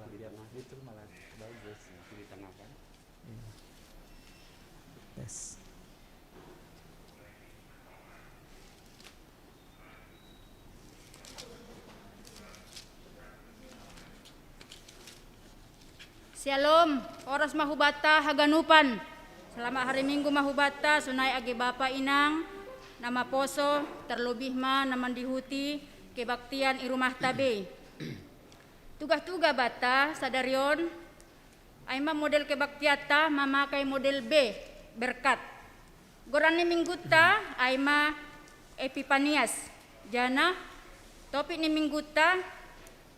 Tidak mah itu malah bagus di tengah kan. Tes. Shalom, oras mahubata haganupan. Selamat hari Minggu mahubata, sunai age Bapa Inang, nama poso, terlebih ma naman dihuti, kebaktian i rumah tabe. Tugas-tugas bata, sadarion, ay ma model kebaktiata, mamakai model B, berkat. Gorani mingguta, ay ma Epipanias, jana, topik ni mingguta,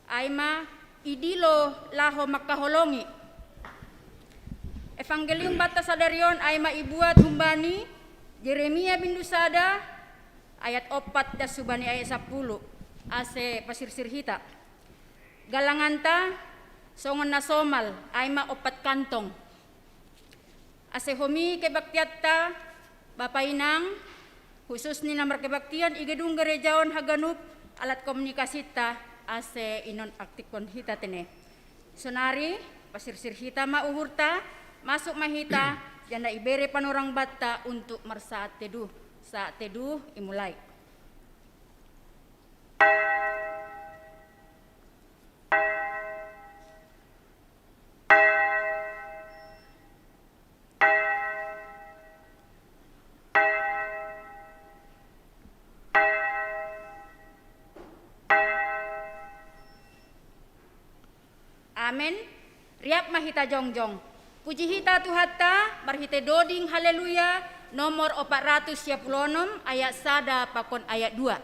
ay ma idilo laho makaholongi. Evangelium bata sadarion ay maibuat humbani Yeremia bindusada ayat 4 das subani ayat 10 ase pasirsir hita. Galanganta songon na somal ay maopat kantong. Ase homi kebaktiatta Bapa Inang khusus ni namar kebaktian igedung gerejaon haganup alat komunikasita ase inon aktikon hita tene. Sonari pasirsir hita mauhurta masuk mahita janda ibere panorang bata untuk marsaat teduh. Saat teduh imulai. Amin. Riap mahita jongjong. Puji hita Tuhata, barhite doding haleluya, nomor 426 ayat 1 pakon ayat 2.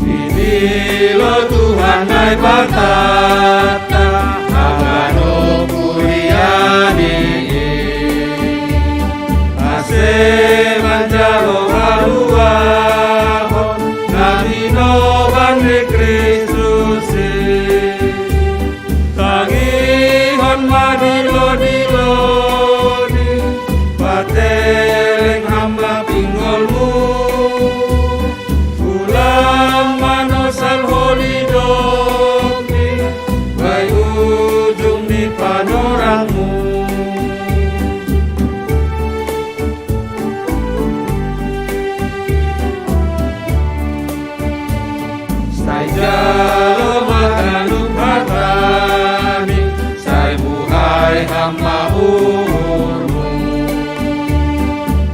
Idilo Tuhan hai batata, agano kuriani. Se manjaro haruaho nabino bande Kristus tagihon madilo-diloni pateleng hamba pinggolmu ulang manosal holidomi baik ujung di panorangmu. Jalo makanuk hatani, sai buhai hamba urmu.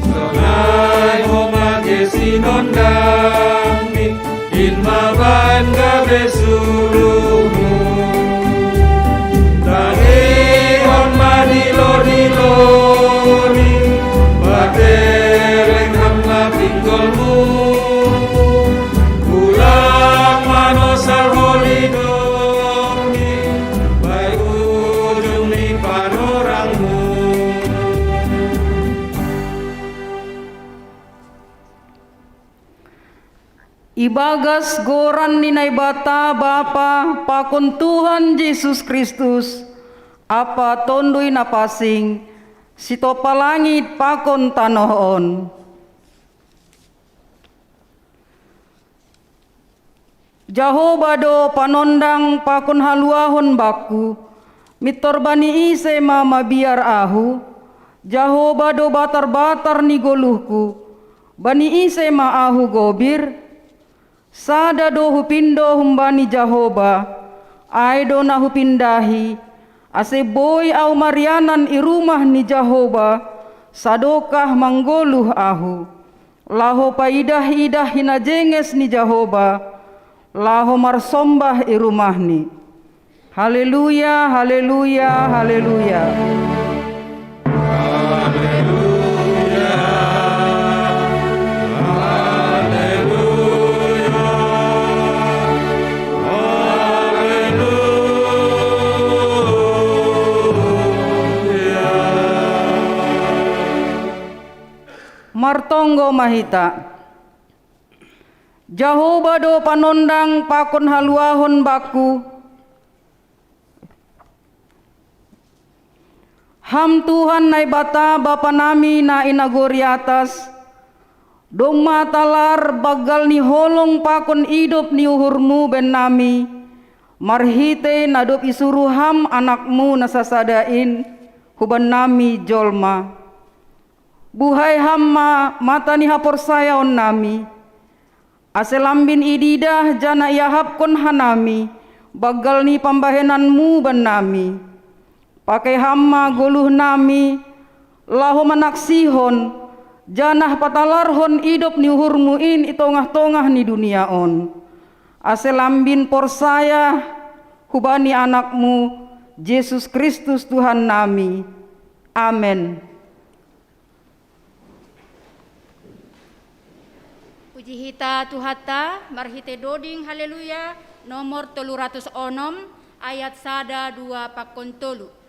Sonai homage sinondami, inmaban gabe sulumu. Tangi on madilo-diloni, batereng hamba pinggolmu. Manosal holidomi, baik ujung di panorangmu. Ibagas goran ninai bata Bapa pakon Tuhan Yesus Kristus, apa tondui napasing, sitopa langit pakon tanohon. Jahoba do panondang pakon haluahon baku, mitor bani ise mama biar ahu, Jahoba do batar-batar ni goluhku, bani ise ma ahu gobir, sada do hupindo humbani Jahoba, ai do na hupindahi, ase boy au marianan i rumah ni Jahoba, sadokah manggoluh ahu, laho paidah-idah hina jenges ni Jahoba, laho marsombah i rumahni. Haleluya, haleluya, haleluya. Haleluya, haleluya, haleluya. Martonggo mahita. Jahoba do panondang pakon haluahon baku, Ham Tuhan nai bata Bapa nami na inagori atas, dong matalar bagal ni holong pakon hidup ni uhurmu ben nami, marhite nadop isuruh ham anakmu nasasadain, huban nami jolma. Buhay hamma mata ni hapor sayaon nami, aselambin ididah jana yahap kon hanami, bagal ni pambahenanmu ben nami. Pakai hamma goluh nami, lahu manaksihon, janah patalarhon hidup ni uhurmu in itongah-tongah ni dunia on. Aselambin porsaya hubani anakmu, Yesus Kristus Tuhan nami. Amin. Puji hita tuhata, marhite doding haleluya, nomor 306 ayat 1 2 pakon 3.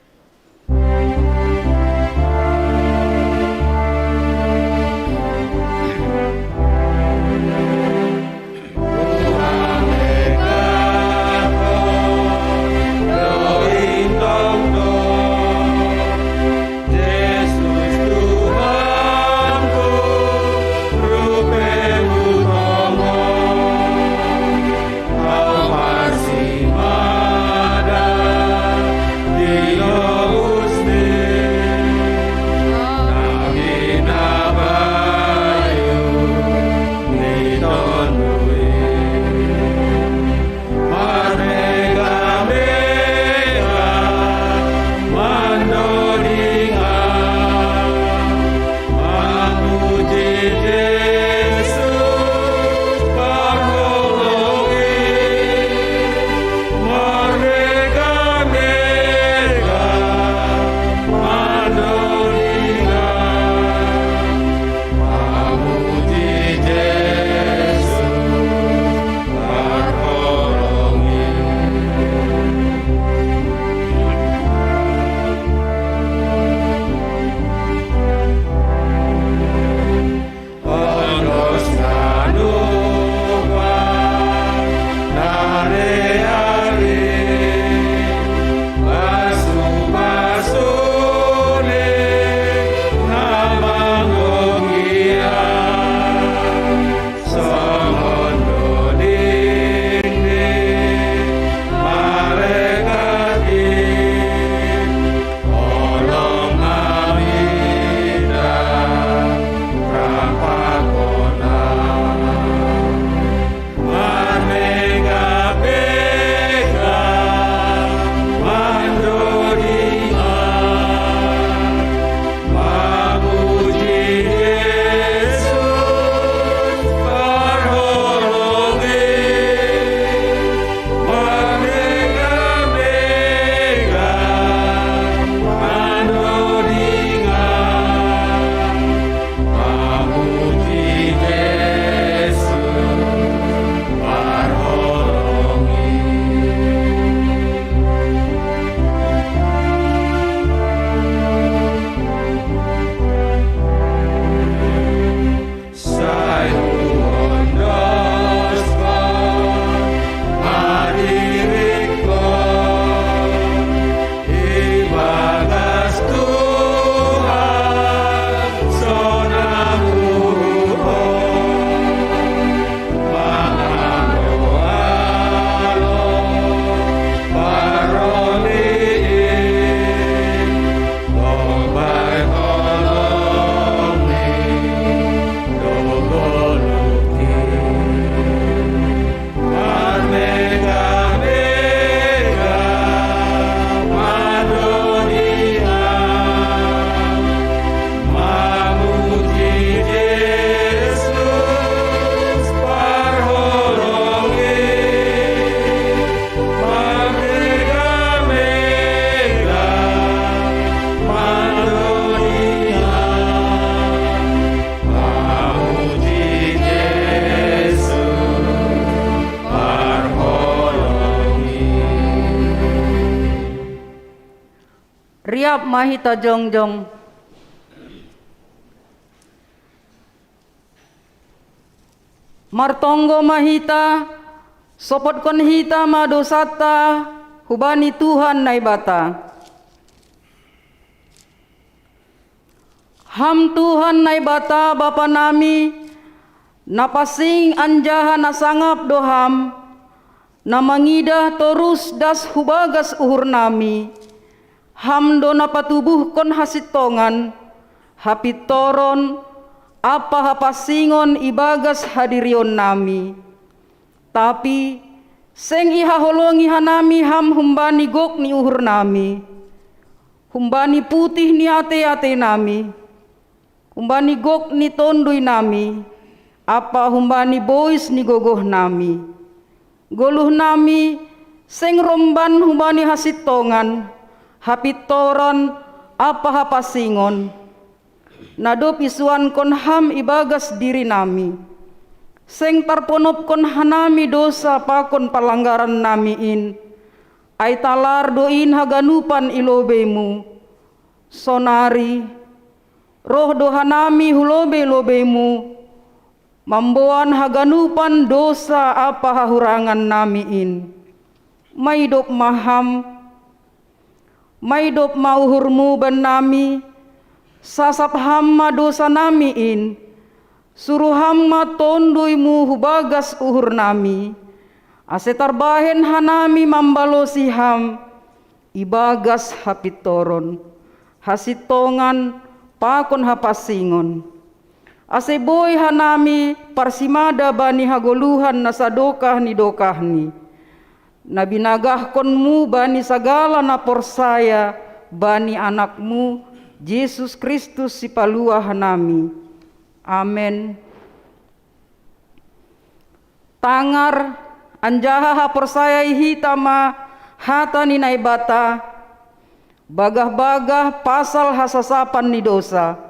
Riap mahita jongjong. Martonggo mahita, sopot kon hita madosata, hubani Tuhan naibata. Ham Tuhan nai bata Bapa nami, napasing anjaha nasangap doham, na mangidah torus das hubagas uhur nami. Ham do napatubuhkon hasitongan, hapitoron, apa hapasingon ibagas hadirion nami. Tapi seng ihaholongi hanami ham humbani gok ni uhur nami. Humbani putih ni ate-ate nami. Humbani gok ni tondui nami. Apa humbani bois ni gogoh nami. Goluh nami seng romban humbani hasitongan. Hapitoron apa hapasingon. Nado pisuan kon ham ibagas diri nami. Seng tarponop kon hanami dosa pakon palanggaran namiin. Ay talar doin haganupan ilobemu. Sonari roh dohanami hulobe-lobemu. Mamboan haganupan dosa apa hahurangan namiin. Maidop maham, maidop mauhurmu ban nami. Sasap hamma dosa namiin. Suruh hamma tonduimu hubagas uhur nami. Ase tarbahen hanami mambalosi ham. Ibagas hapitoron. Hasitongan pakon hapasingon. Ase boy hanami parsimada bani hagoluhan nasadokah ni dokahni. Nabinagahkonmu bani sagala na porsaya bani anakmu Yesus Kristus si palua hanami. Amen. Tangar anjaha haporsayai hitama hata ni naibata. Bagah-bagah pasal hasasapan ni dosa.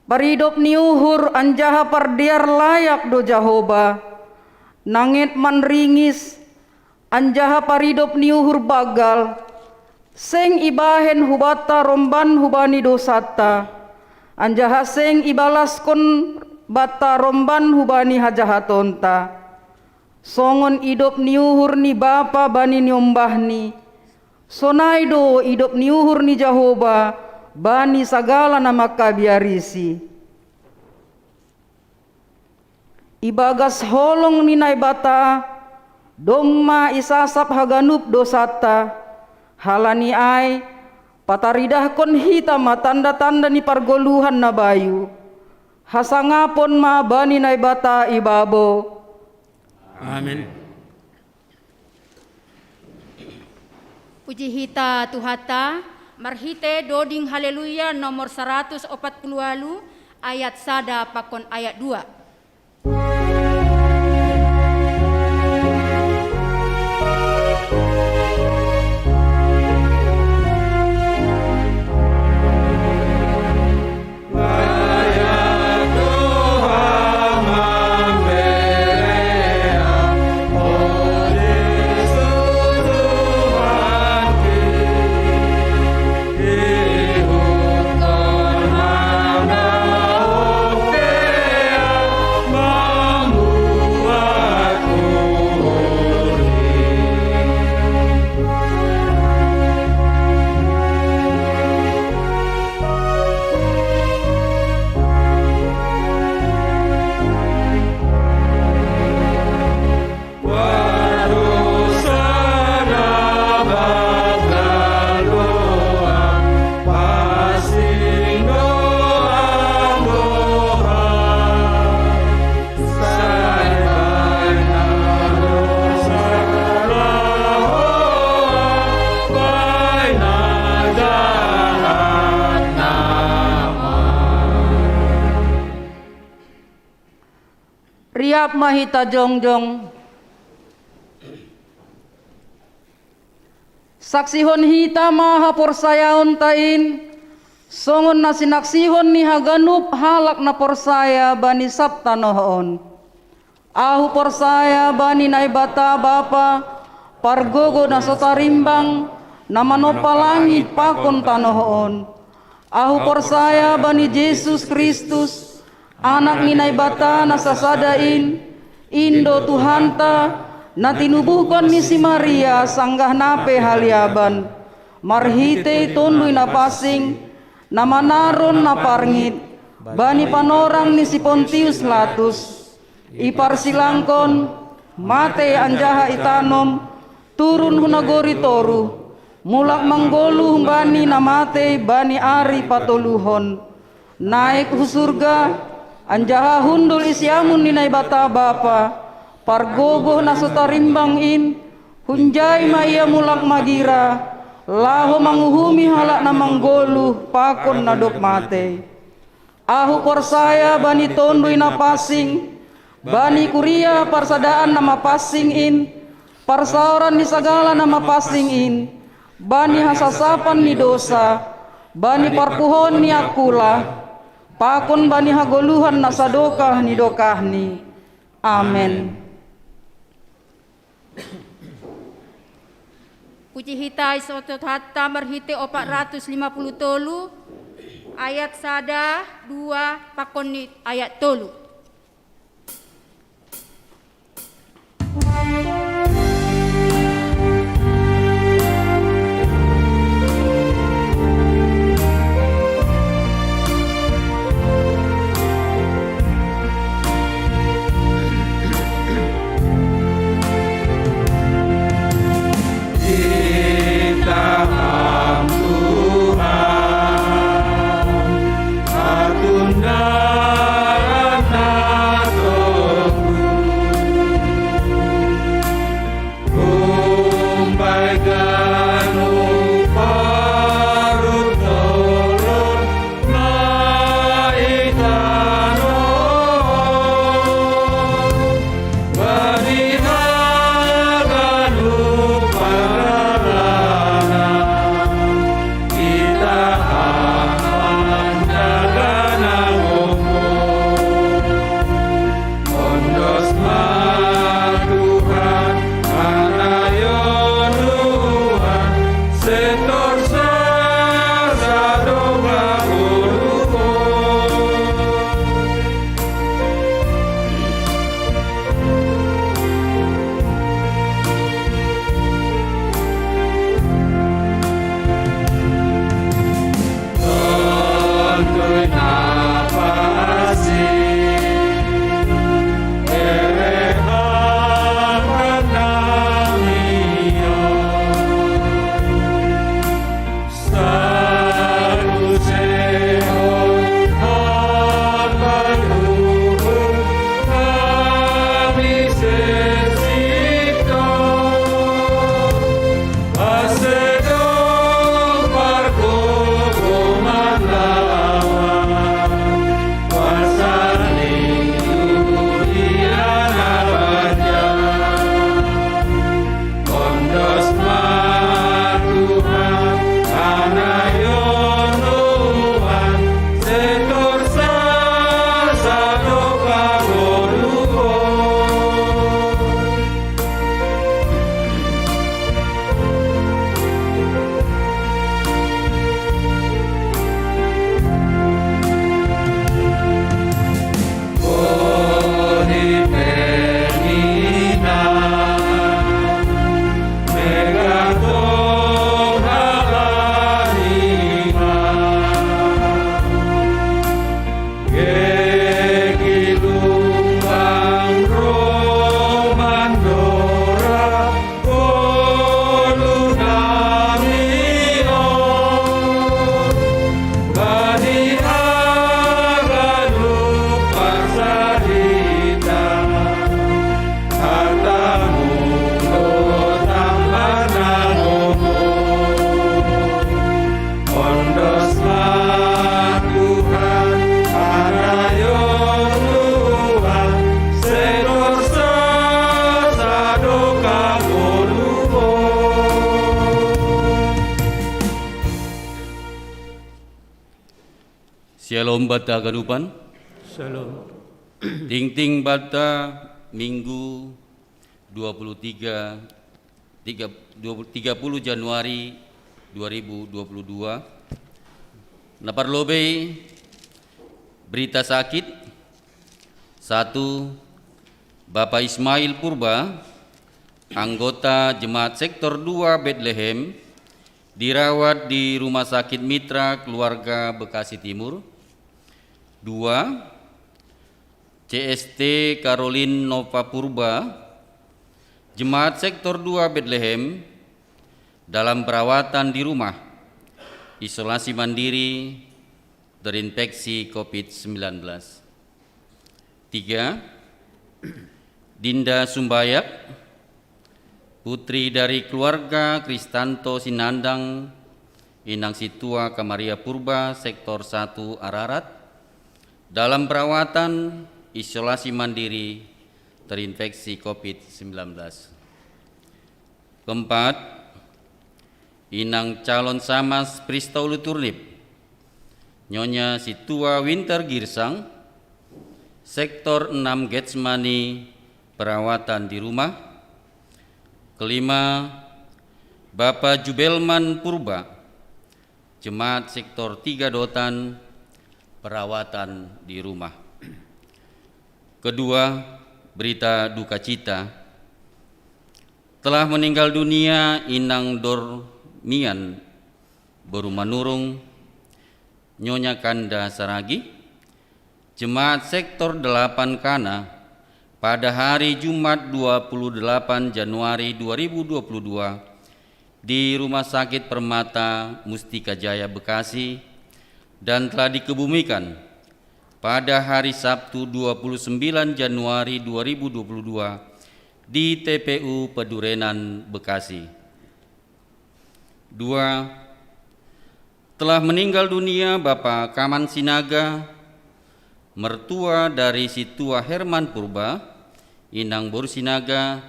Paridop ni uhur anjaha pardiar layak do Jahoba. Nangit manringis anjaha paridop ni uhur bagal. Seng ibahen hubata romban hubani dosata. Anjaha seng ibalas kon bata romban hubani hajahatonta. Songon idop ni uhur ni bapa bani ni ombahni. Sonaido idop ni uhur ni Jahoba bani sagala nama kabiarisi. Ibagas holong ni naibata domma isasap haganup dosata. Halani ai pataridah kon hitama tanda-tanda ni pargoluhan na bayu. Hasangapon ma bani naibata ibabo. Amin. Puji hita Tuhata, marhite doding haleluya nomor 140 ayat sada pakon ayat 2. Riap mahita jongjong. Saksihon hita maha porsayaon tain. Songon na sinaksihon ni haganup halak na porsaya bani sabta nohon. Ahu porsaya bani naibata bapa. Pargogo na sotarimbang. Na manopalangit pakon tanohon. Ahu porsaya bani Yesus Kristus. Anak ni naibata nasasadain, Indo Tuhanta, na tinubuhkon ni si Maria sanggah nape haliaban. marhite tundui na pasing, namanaron na parngit, bani panorang ni si Pontius Latus, iparsilangkon, mate anjaha itanom, turun hunagori toru, mulak manggolu bani namate bani ari patoluhon, naik hu surga, anjaha hundul isyamun ninay bata bapa, pargogoh na sutarimbang in, hunjay maya mulak magira, laho manguhumi halak na manggolu pakon na dok mate. Ahu korsaya bani tondoy na pasing, bani kuria parsadaan na mapasing in, parsaoran ni sagala na mapasing in, bani hasasapan ni dosa, bani parpuhon ni akula, pakon bani hagoluhan na sadokah ni dokahni. Amen. Puji hitai sotot hatta marhite 450 tolu, ayat sada 2 pakon ayat tolu. Shalom bata kadupan. Shalom. Ting-ting bata Minggu 30 Januari 2022. Naparlobe berita sakit. 1. Bapak Ismail Purba, anggota Jemaat Sektor 2 Bethlehem, dirawat di Rumah Sakit Mitra Keluarga Bekasi Timur. 2. CST Caroline Nova Purba, Jemaat Sektor 2 Bethlehem, dalam perawatan di rumah, isolasi mandiri, terinfeksi COVID-19. 3. Dinda Sumbayak, putri dari keluarga Kristanto Sinandang, Inang Situa Kamaria Purba, Sektor 1 Ararat, dalam perawatan isolasi mandiri terinfeksi COVID-19. 4. Inang calon Samas Pristaulu Turnip, Nyonya Situa Winter Girsang, Sektor 6 Getsemani, perawatan di rumah. 5. Bapak Jubelman Purba, Jemaat Sektor 3 Dotan, perawatan di rumah. Kedua, berita duka cita. Telah meninggal dunia Inang Dormian Berumanurung, Nyonya Kanda Saragi, Jemaat Sektor 8 Kana, pada hari Jumat 28 Januari 2022 di Rumah Sakit Permata Mustika Jaya Bekasi, dan telah dikebumikan pada hari Sabtu 29 Januari 2022 di TPU Pedurenan Bekasi. 2. Telah meninggal dunia Bapak Kaman Sinaga, mertua dari Situa Herman Purba, Inang Borsinaga,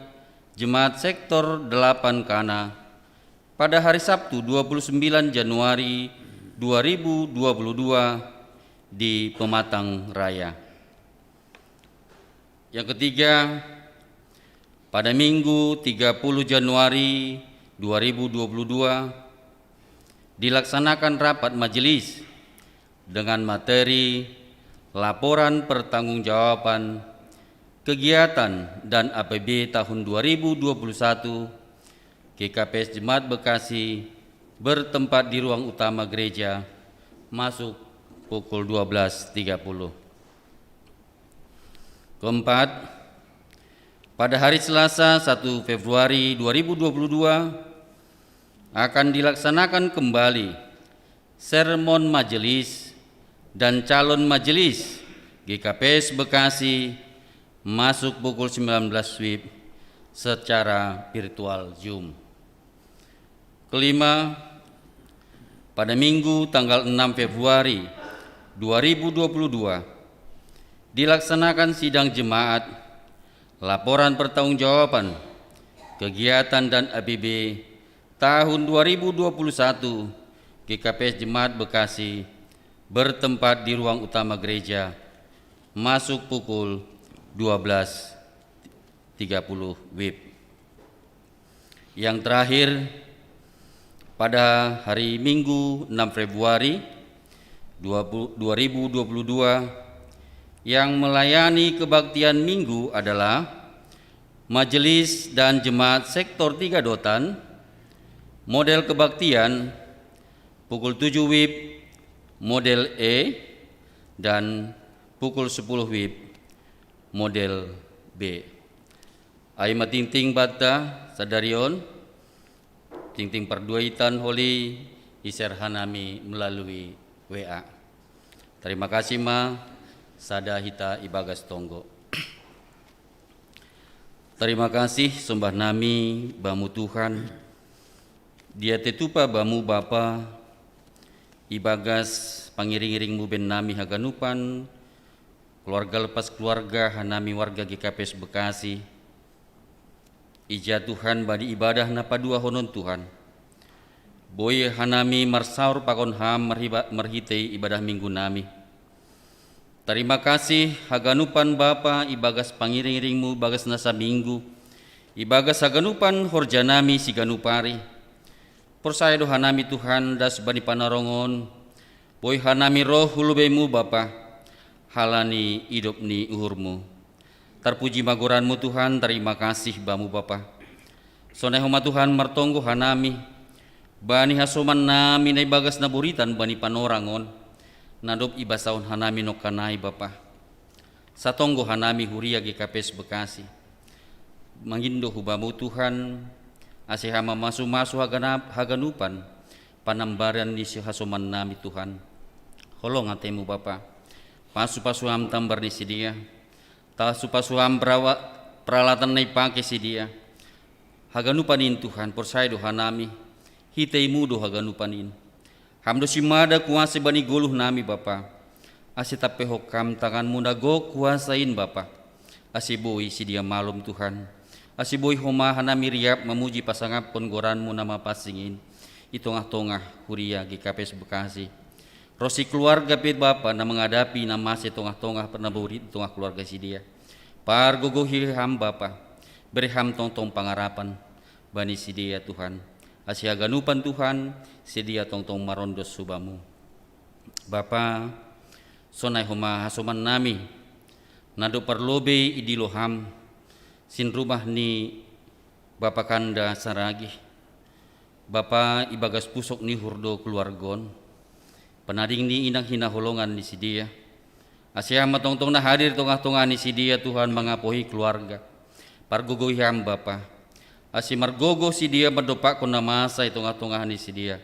Jemaat Sektor 8 Kana, pada hari Sabtu 29 Januari 2022 di Pematang Raya. Yang ketiga, pada Minggu 30 Januari 2022 dilaksanakan rapat majelis dengan materi laporan pertanggungjawaban kegiatan dan APB tahun 2021 GKPS Jemaat Bekasi bertempat di ruang utama gereja, masuk pukul 12.30. Keempat, pada hari Selasa 1 Februari 2022 akan dilaksanakan kembali sermon majelis dan calon majelis GKPS Bekasi, masuk pukul 19 WIB secara virtual Zoom. Kelima, pada Minggu tanggal 6 Februari 2022 dilaksanakan sidang jemaat laporan pertanggungjawaban kegiatan dan APB tahun 2021 GKPS Jemaat Bekasi bertempat di ruang utama gereja, masuk pukul 12.30 WIB. Yang terakhir, pada hari Minggu 6 Februari 2022 yang melayani kebaktian Minggu adalah Majelis dan Jemaat Sektor 3 Dotan, model kebaktian pukul 7 WIB model E dan pukul 10 WIB model B. Aima ting-ting bata sadarion, ting-ting perduaitan holi iser hanami melalui WA. Terima kasih ma sada hita ibagas tonggo. Terima kasih sembah nami bamu Tuhan, dia tetupa bamu Bapa ibagas pangiring-iringmu ben nami haganupan, keluarga lepas keluarga hanami warga GKPS Bekasi. Ija Tuhan badi ibadah napa dua honon Tuhan. Boy hanami marsaur pakon ham merhitei ibadah minggu nami. Terima kasih haganupan Bapa ibagas pangiring-iringmu bagas nasa minggu, ibagas haganupan horjanami siganupari. Persaya hanami Tuhan das bani panarongon, boy hanami roh hulubemu Bapa, halani hidup ni uhurmu. Terpuji magoranmu Tuhan, terima kasih bamu Bapa. Sonehoma Tuhan martonggo hanami, Bani hasoman nami na ibagas na buritan bani panorangon, nadop ibasahon hanami no kanay Bapa. Sa tonggo hanami huria GKPS Bekasi. Mangindo hubamu Tuhan, ase hama masu-masu haganupan, panambaran ni si hasoman nami Tuhan. Holong atemu Bapa, pasu-pasuham tambar ni si dia, tasu-pasuham peralatan na ipake si dia. Haganupanin Tuhan, porsaido hanami, hitay mudo haganupanin. Hamdo si mada kuasa bani guluh nami Bapa, ase tape hokam tangan munago kuasain Bapa, ase boy si dia malum Tuhan. Asiboy humahan na miriap mamuji pasangap penggoran mo na mapasingin. Itongah-tongah huria GKPS Bekasi. Rosi keluarga pit Bapa na menghadapi na masih tongah-tongah pernaburit tongah keluarga si dia. Par guguhi ham Bapa. Beri ham tong-tong pangarapan. Bani si dia Tuhan. Asia ganupan Tuhan. Si dia tong-tong marondos subamu. Bapa. Sonay huma hasuman nami. Nado perlobe idiloham. Sin rumah ni Bapa Kanda saragi, Bapa ibagas pusok ni hurdo keluargon, penading ni inang hinaholongan ni si dia. Asya matong-tong na hadir tongah-tongah ni si dia Tuhan mengapohi keluarga. Pargugoyam Bapa, asya margogo si dia berdopak ko na masa tongah-tongah ni si dia.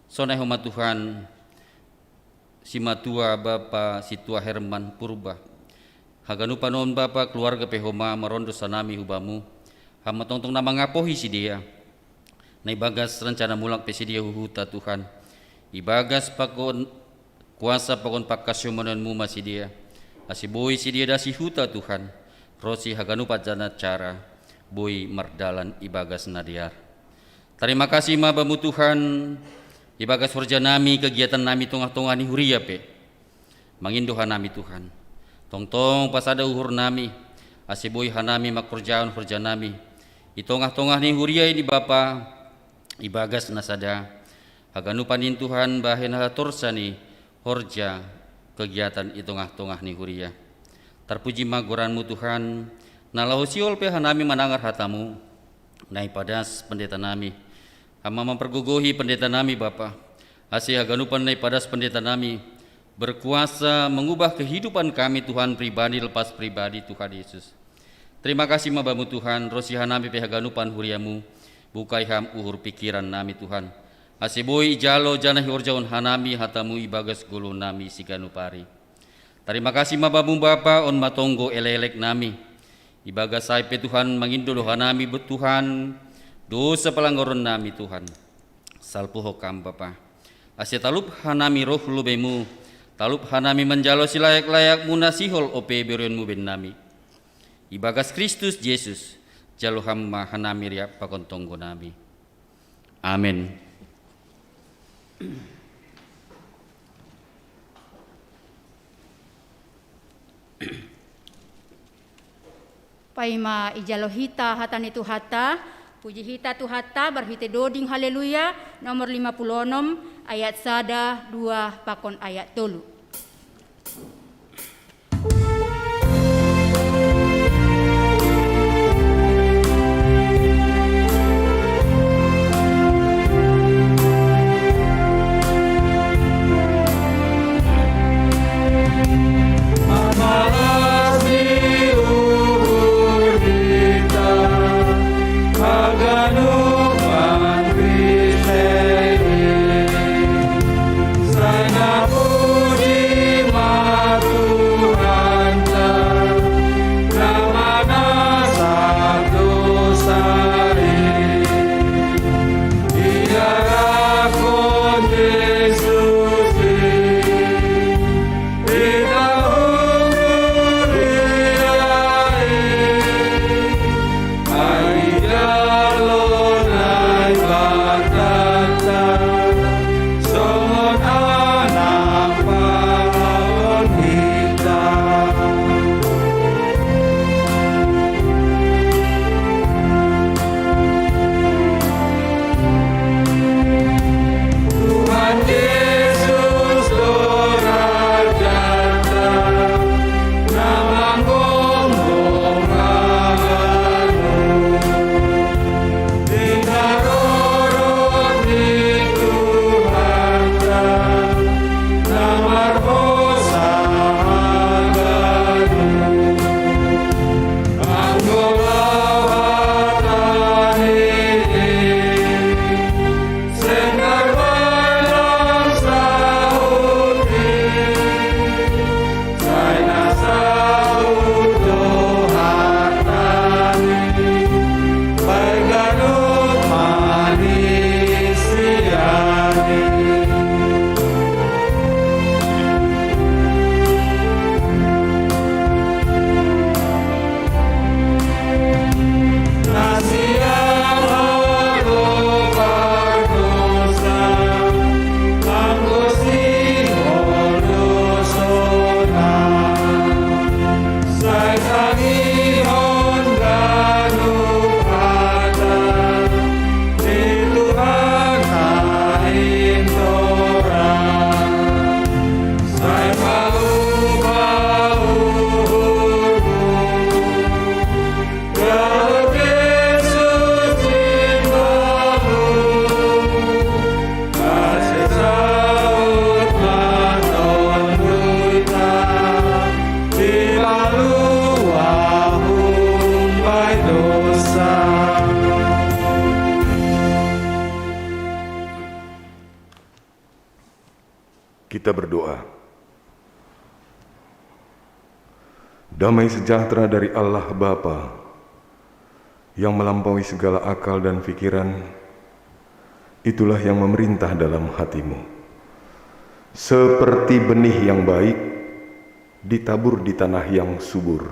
Sonay huma Tuhan, si matua Bapa si tua Herman Purba. Haganupanon Bapa keluarga pehoma marondo sanami hubamu. Hama tongtong na mangapohi si dia. Na ibagas rencana mulak pe si dia huhuta Tuhan. Ibagas pakon kuasa pakon pakasyomanan mu si dia. Asiboy si dia dasi huta Tuhan. Rosi haganupat jana cara. Boy mardalan ibagas nadiar. Terima kasih mabamu Tuhan. Ibagas horja nami kegiatan nami tongah-tongah ni huria pe. Mangindohan nami Tuhan. Tong-tong pasada uhur nami, asiboy hanami makurjaon hurja nami. Itongah-tongah ni huria ini Bapa, ibagas nasada. Haganupanin Tuhan bahen hatorsa ni horja kegiatan itongah-tongah ni huria. Terpuji maguranmu Tuhan, nalahosiol pe hanami manangar hatamu. Nai padas pendeta nami, hama memperguguhi pendeta nami Bapa. Asi haganupan nai padas pendeta nami. Berkuasa mengubah kehidupan kami Tuhan pribadi lepas pribadi Tuhan Yesus. Terima kasih mabamu Tuhan, rosihan nami pehaganupan huriamu, bukai ham uhur pikiran nami Tuhan. Asiboy jalo janah horjaun hanami hatamu ibagas gulu nami siganupari. Terima kasih mabamu Bapa on matonggo elelek nami. Ibagas saipe Tuhan mangindolo hanami Tuhan, dosa pelanggaran nami Tuhan. Salpu hokam Bapa. Asetalup hanami roh lubemu. Talup hanami menjalo si layak-layak munasihol ope berionmu ben nami. Ibagas Kristus Yesus jalo hamma hanami riap pakontonggo nami. Amin. Paima ijalo hita hatan itu hata. Puji hita tu hata berhite doding haleluya nomor 56 ayat sada 2 pakon ayat 3. Puji Kita berdoa. Damai sejahtera dari Allah Bapa yang melampaui segala akal dan pikiran, itulah yang memerintah dalam hatimu. Seperti benih yang baik ditabur di tanah yang subur,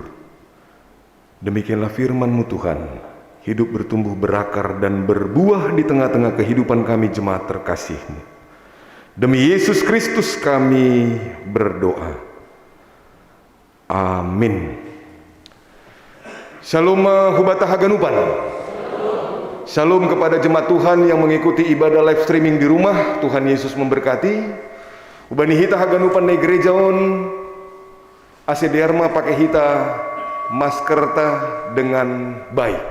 demikianlah firman-Mu Tuhan, hidup bertumbuh berakar dan berbuah di tengah-tengah kehidupan kami jemaat terkasih-Mu. Demi Yesus Kristus kami berdoa. Amin. Shalom Hubata Haganupan. Shalom kepada jemaat Tuhan yang mengikuti ibadah live streaming di rumah. Tuhan Yesus memberkati. Ubani hita Haganupan na gereja on. Ase derma pakai hita maskerta dengan baik.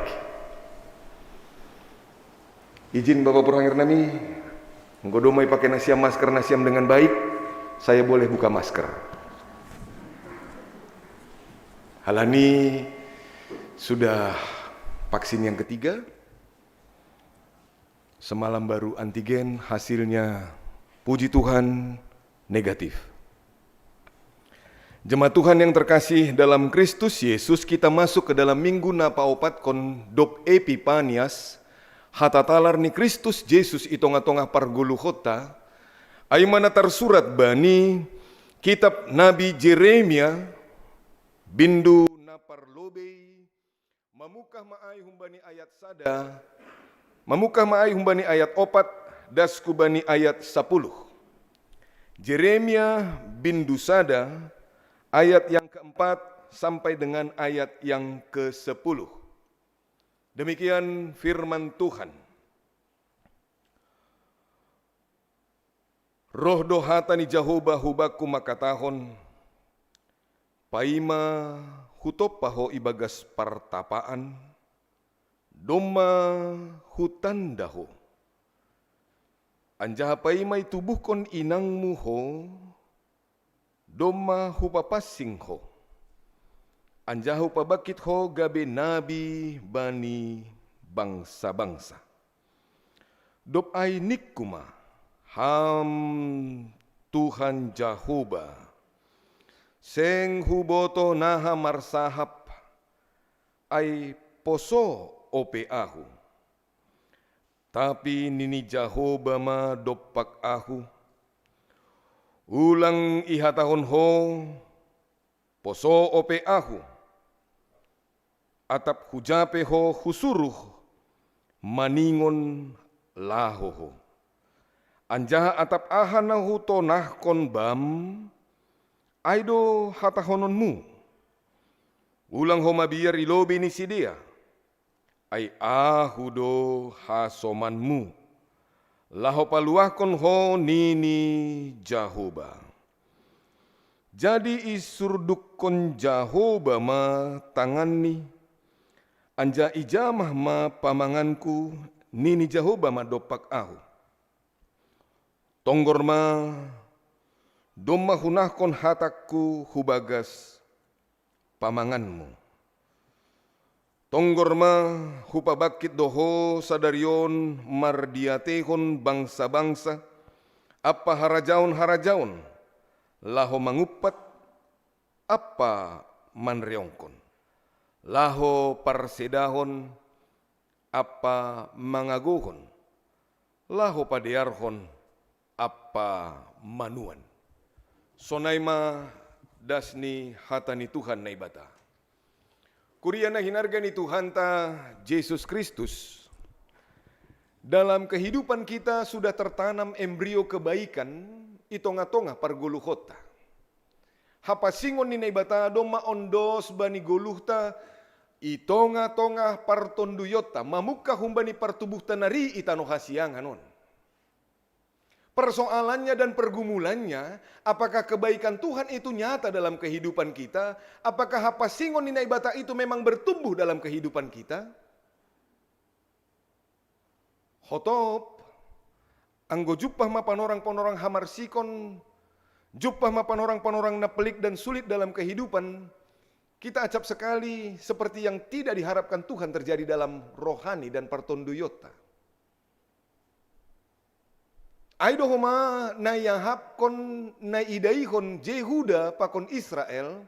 Izin Bapak Purhangir nami, nggodomai pakai nasiam masker nasiam dengan baik, saya boleh buka masker. Halani sudah vaksin yang ketiga. Semalam baru antigen, hasilnya puji Tuhan negatif. Jemaat Tuhan yang terkasih dalam Kristus Yesus, kita masuk ke dalam minggu na paopat kon dop Epipanias, hatatalar ni Kristus Yesus itonga-tonga parguluhota, ay mana tersurat bani kitab Nabi Jeremia bindu na parlobei, mamukah maay humbani ayat sada, mamukah maay humbani ayat opat, das kubani ayat 10. Jeremia bindu sada, ayat yang keempat sampai dengan ayat yang ke-10. Demikian firman Tuhan. Roh dohata ni Jehovah hubaku makatahon, paima hutopaho ibagas partapaan, doma hutandaho. Anjaha paima itubuhkon inangmu ho, doma hupapasing ho. Anjahu pabakit ho gabe nabi bani bangsa-bangsa. Dop ay nikuma ham Tuhan Jehovah. Seng huboto naha marsahap ay poso ope ahu. Tapi nini Jehovah ma dopak ahu. Ulang ihatahon ho poso ope ahu. Atap hujape ho husuruh maningon lahoho. Anjaha atap ahanahu tonah kon bam aido hatahononmu. Ulang ho mabiyar ilobi ni sidia. Ay ahudo hasomanmu. Laho paluahkon ho nini Jehovah. Jadi isurduk kon Jehovah ma tangani. Anja ijamah ma pamanganku nini Jehovah ma dopak ahu. Tonggor ma domma hunahkon hatakku hubagas pamanganmu. Tonggor ma hupabakit doho sadarion mardiatehon bangsa-bangsa apa harajaon-harajaon laho mangupat apa manreongkon. Laho parsedahon apa mangagohon, laho padearhon apa manuan. Sonaima dasni hatani Tuhan na ibata. Kuria na hinarga ni Tuhan ta Yesus Kristus. Dalam kehidupan kita sudah tertanam embrio kebaikan itonga-tonga parguluhota. Hapasingon ni na ibata doma ondos bani guluhta itonga-tonga partonduyota mamuka humbani partubuh tanari itano hasianganon. Persoalannya dan pergumulannya, apakah kebaikan Tuhan itu nyata dalam kehidupan kita? Apakah hapasingon nina ibata itu memang bertumbuh dalam kehidupan kita? Hotop, anggo jupah ma panorang-panorang hamarsikon, jupah ma panorang-panorang na pelik dan sulit dalam kehidupan, kita acap sekali seperti yang tidak diharapkan Tuhan terjadi dalam rohani dan partonduyota. Aido homa na yahap kon na idaihon Jehuda pakon Israel,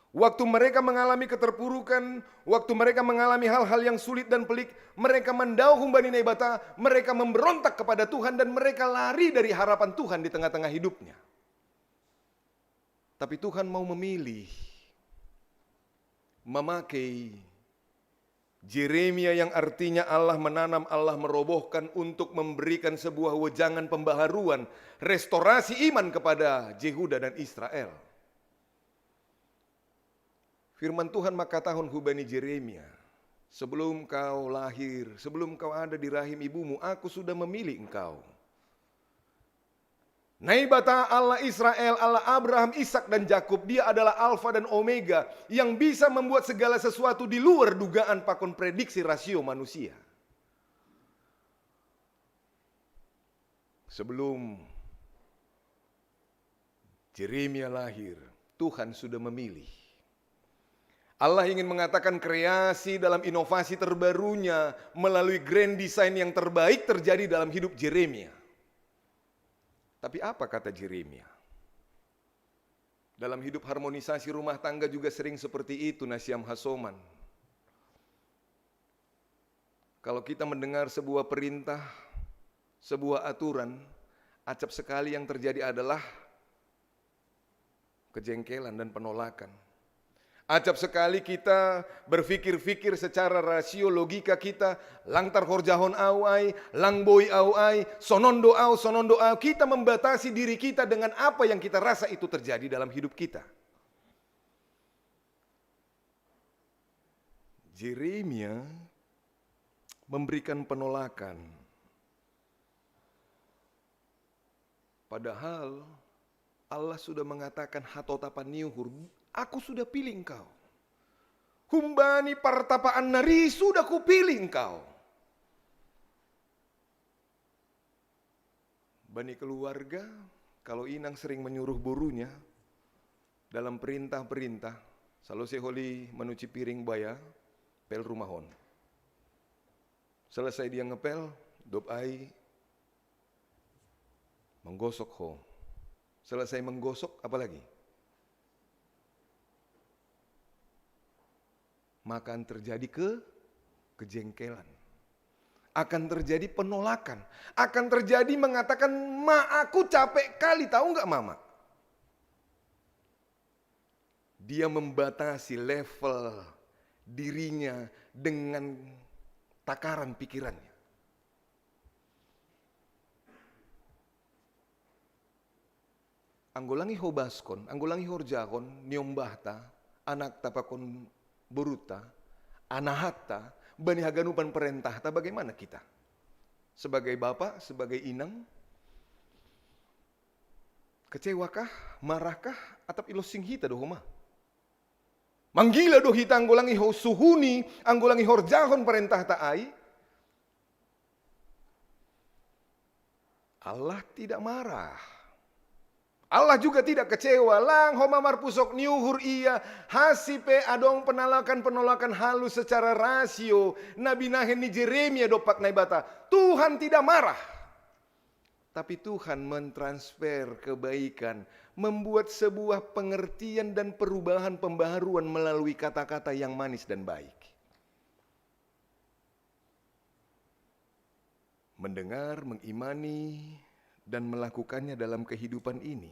waktu mereka mengalami keterpurukan, waktu mereka mengalami hal-hal yang sulit dan pelik, mereka mendau humbani naibata, mereka memberontak kepada Tuhan dan mereka lari dari harapan Tuhan di tengah-tengah hidupnya. Tapi Tuhan mau memilih, memakai Yeremia yang artinya Allah menanam, Allah merobohkan untuk memberikan sebuah wejangan pembaharuan, restorasi iman kepada Yehuda dan Israel. Firman Tuhan maka tahun hubani Yeremia, sebelum kau lahir, sebelum kau ada di rahim ibumu, aku sudah memilih engkau. Naibata Allah Israel, Allah Abraham, Ishak dan Yakub, dia adalah Alfa dan Omega yang bisa membuat segala sesuatu di luar dugaan pakon prediksi rasio manusia. Sebelum Yeremia lahir, Tuhan sudah memilih. Allah ingin mengatakan kreasi dalam inovasi terbarunya melalui grand design yang terbaik terjadi dalam hidup Yeremia. Tapi apa kata Yeremia? Dalam hidup harmonisasi rumah tangga juga sering seperti itu, Nasyam Hasoman. Kalau kita mendengar sebuah perintah, sebuah aturan, acap sekali yang terjadi adalah kejengkelan dan penolakan. Acap sekali kita berpikir-fikir secara rasio logika kita, langtar horjahon awai, langboi awai, sonondo au. Kita membatasi diri kita dengan apa yang kita rasa itu terjadi dalam hidup kita. Yeremia memberikan penolakan. Padahal Allah sudah mengatakan hatotapan niuhur, aku sudah pilih engkau. Humbani partapaan nari, sudah kupilih engkau. Bani keluarga, kalau inang sering menyuruh burunya dalam perintah-perintah, selalu seholi menuci piring baya, pel rumahon. Selesai dia ngepel, dop ai, menggosok ho. Selesai menggosok, apa lagi? Maka akan terjadi kejengkelan. Akan terjadi penolakan. Akan terjadi mengatakan, ma aku capek kali, tahu nggak mama? Dia membatasi level dirinya dengan takaran pikirannya. Anggolangi hobaskon, anggolangi horjakon, niombahta, anak tapakon buruta, anahata, bani haganupan perintahta, bagaimana kita? Sebagai bapak, sebagai inang, kecewakah, marahkah, atap ilosing hita dohoma? Manggila doh hita anggolangi ho suhuni, anggolangi horjahon perintahta ai. Allah tidak marah. Allah juga tidak kecewa. Lang homa marpusok niuhur iya hasipe adong penolakan halus secara rasio. Nabi nahen ni Yeremia dopak naibata. Tuhan tidak marah. Tapi Tuhan mentransfer kebaikan. Membuat sebuah pengertian dan perubahan pembaharuan melalui kata-kata yang manis dan baik. Mendengar, mengimani, dan melakukannya dalam kehidupan ini.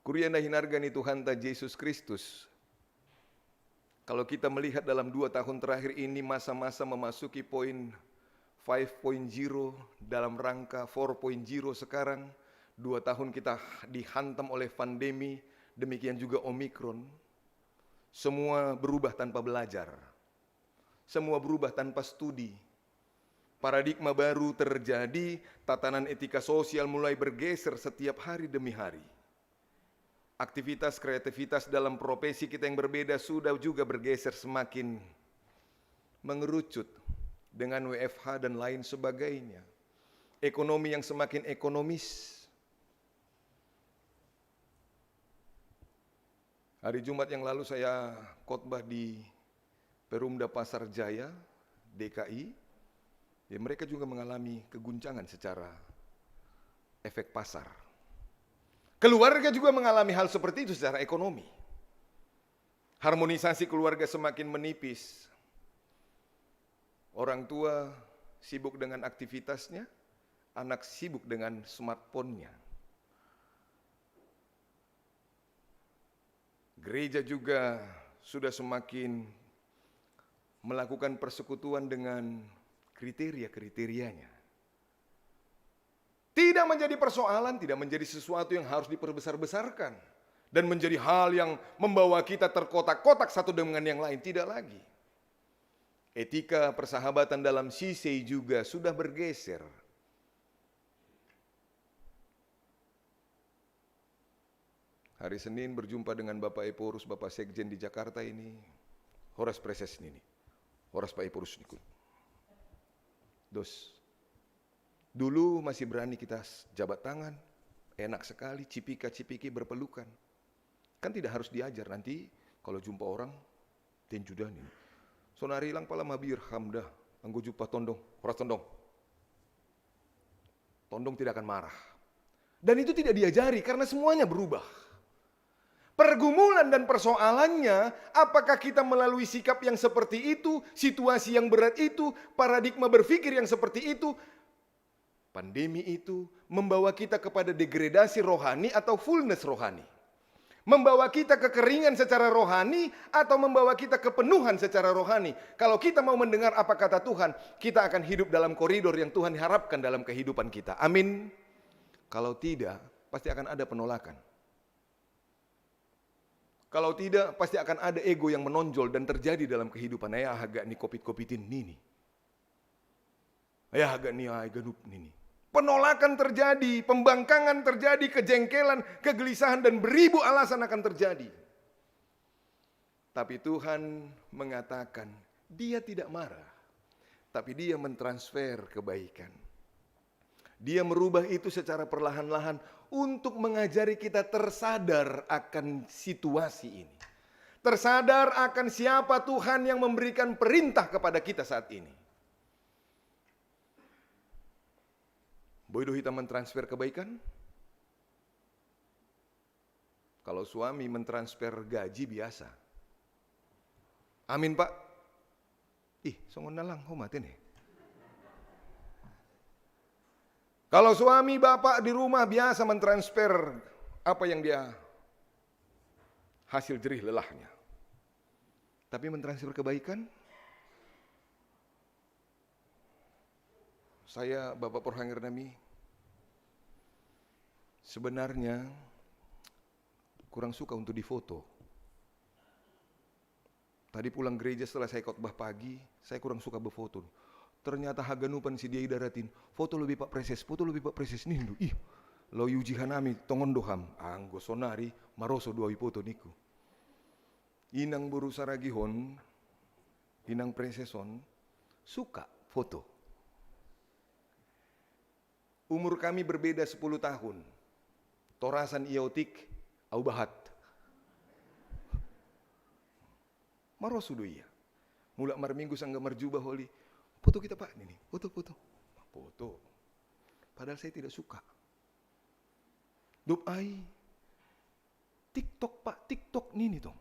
Kuriana hinargani Tuhan ta Yesus Kristus. Kalau kita melihat dalam 2 tahun terakhir ini masa-masa memasuki poin 5.0 dalam rangka 4.0 sekarang. 2 tahun kita dihantam oleh pandemi, demikian juga Omikron. Semua berubah tanpa belajar. Semua berubah tanpa studi. Paradigma baru terjadi, tatanan etika sosial mulai bergeser setiap hari demi hari. Aktivitas kreativitas dalam profesi kita yang berbeda sudah juga bergeser semakin mengerucut dengan WFH dan lain sebagainya. Ekonomi yang semakin ekonomis. Hari Jumat yang lalu saya khotbah di Perumda Pasar Jaya, DKI, ya mereka juga mengalami keguncangan secara efek pasar. Keluarga juga mengalami hal seperti itu secara ekonomi. Harmonisasi keluarga semakin menipis. Orang tua sibuk dengan aktivitasnya, anak sibuk dengan smartphone-nya. Gereja juga sudah semakin melakukan persekutuan dengan kriteria-kriterianya. Tidak menjadi persoalan, tidak menjadi sesuatu yang harus diperbesar-besarkan. Dan menjadi hal yang membawa kita terkotak-kotak satu dengan yang lain, tidak lagi. Etika persahabatan dalam sisei juga sudah bergeser. Hari Senin berjumpa dengan Bapak Eporus, Bapak Sekjen di Jakarta ini, Horas Preses ini, Horas Pak Eporus ini. Dulu masih berani kita jabat tangan, enak sekali, cipika-cipiki berpelukan. Kan tidak harus diajar, nanti kalau jumpa orang, tenjudan ini. Sonari ilang pala mabir, hamdah, anggo jumpa tondong, horas tondong. Tondong tidak akan marah. Dan itu tidak diajari karena semuanya berubah. Pergumulan dan persoalannya, apakah kita melalui sikap yang seperti itu, situasi yang berat itu, paradigma berpikir yang seperti itu, pandemi itu membawa kita kepada degradasi rohani atau fullness rohani. Membawa kita kekeringan secara rohani atau membawa kita kepenuhan secara rohani. Kalau kita mau mendengar apa kata Tuhan, kita akan hidup dalam koridor yang Tuhan harapkan dalam kehidupan kita. Amin. Kalau tidak, pasti akan ada penolakan. Kalau tidak, pasti akan ada ego yang menonjol dan terjadi dalam kehidupan. Ayah agak ni kopit-kopitin nini. Ayah agak ni ganup nini. Penolakan terjadi, pembangkangan terjadi, kejengkelan, kegelisahan dan beribu alasan akan terjadi. Tapi Tuhan mengatakan, Dia tidak marah, tapi Dia mentransfer kebaikan. Dia merubah itu secara perlahan-lahan untuk mengajari kita tersadar akan situasi ini. Tersadar akan siapa Tuhan yang memberikan perintah kepada kita saat ini. Bodoh kita mentransfer kebaikan? Kalau suami mentransfer gaji biasa. Amin Pak. Songon nalang homatin nih. Kalau suami bapak di rumah biasa mentransfer apa yang dia hasil jerih lelahnya. Tapi mentransfer kebaikan? Saya Bapak Porhangir Nami sebenarnya kurang suka untuk difoto. Tadi pulang gereja setelah saya khotbah pagi, saya kurang suka berfoto. Ternyata haganupan si dia idaratin, foto lebih Pak Preses nindu. Lo yuji hanami tongon doham, anggo sonari maroso dua foto niku. Inang buru saragihon, inang preseson, suka foto. Umur kami berbeda 10 tahun. Torasan iotik, au bahat. Maroso do iya. Mulak marminggu sangga marjubah holi. Foto kita Pak, ini foto. Padahal saya tidak suka. Dop ai, TikTok Pak, TikTok nini tong.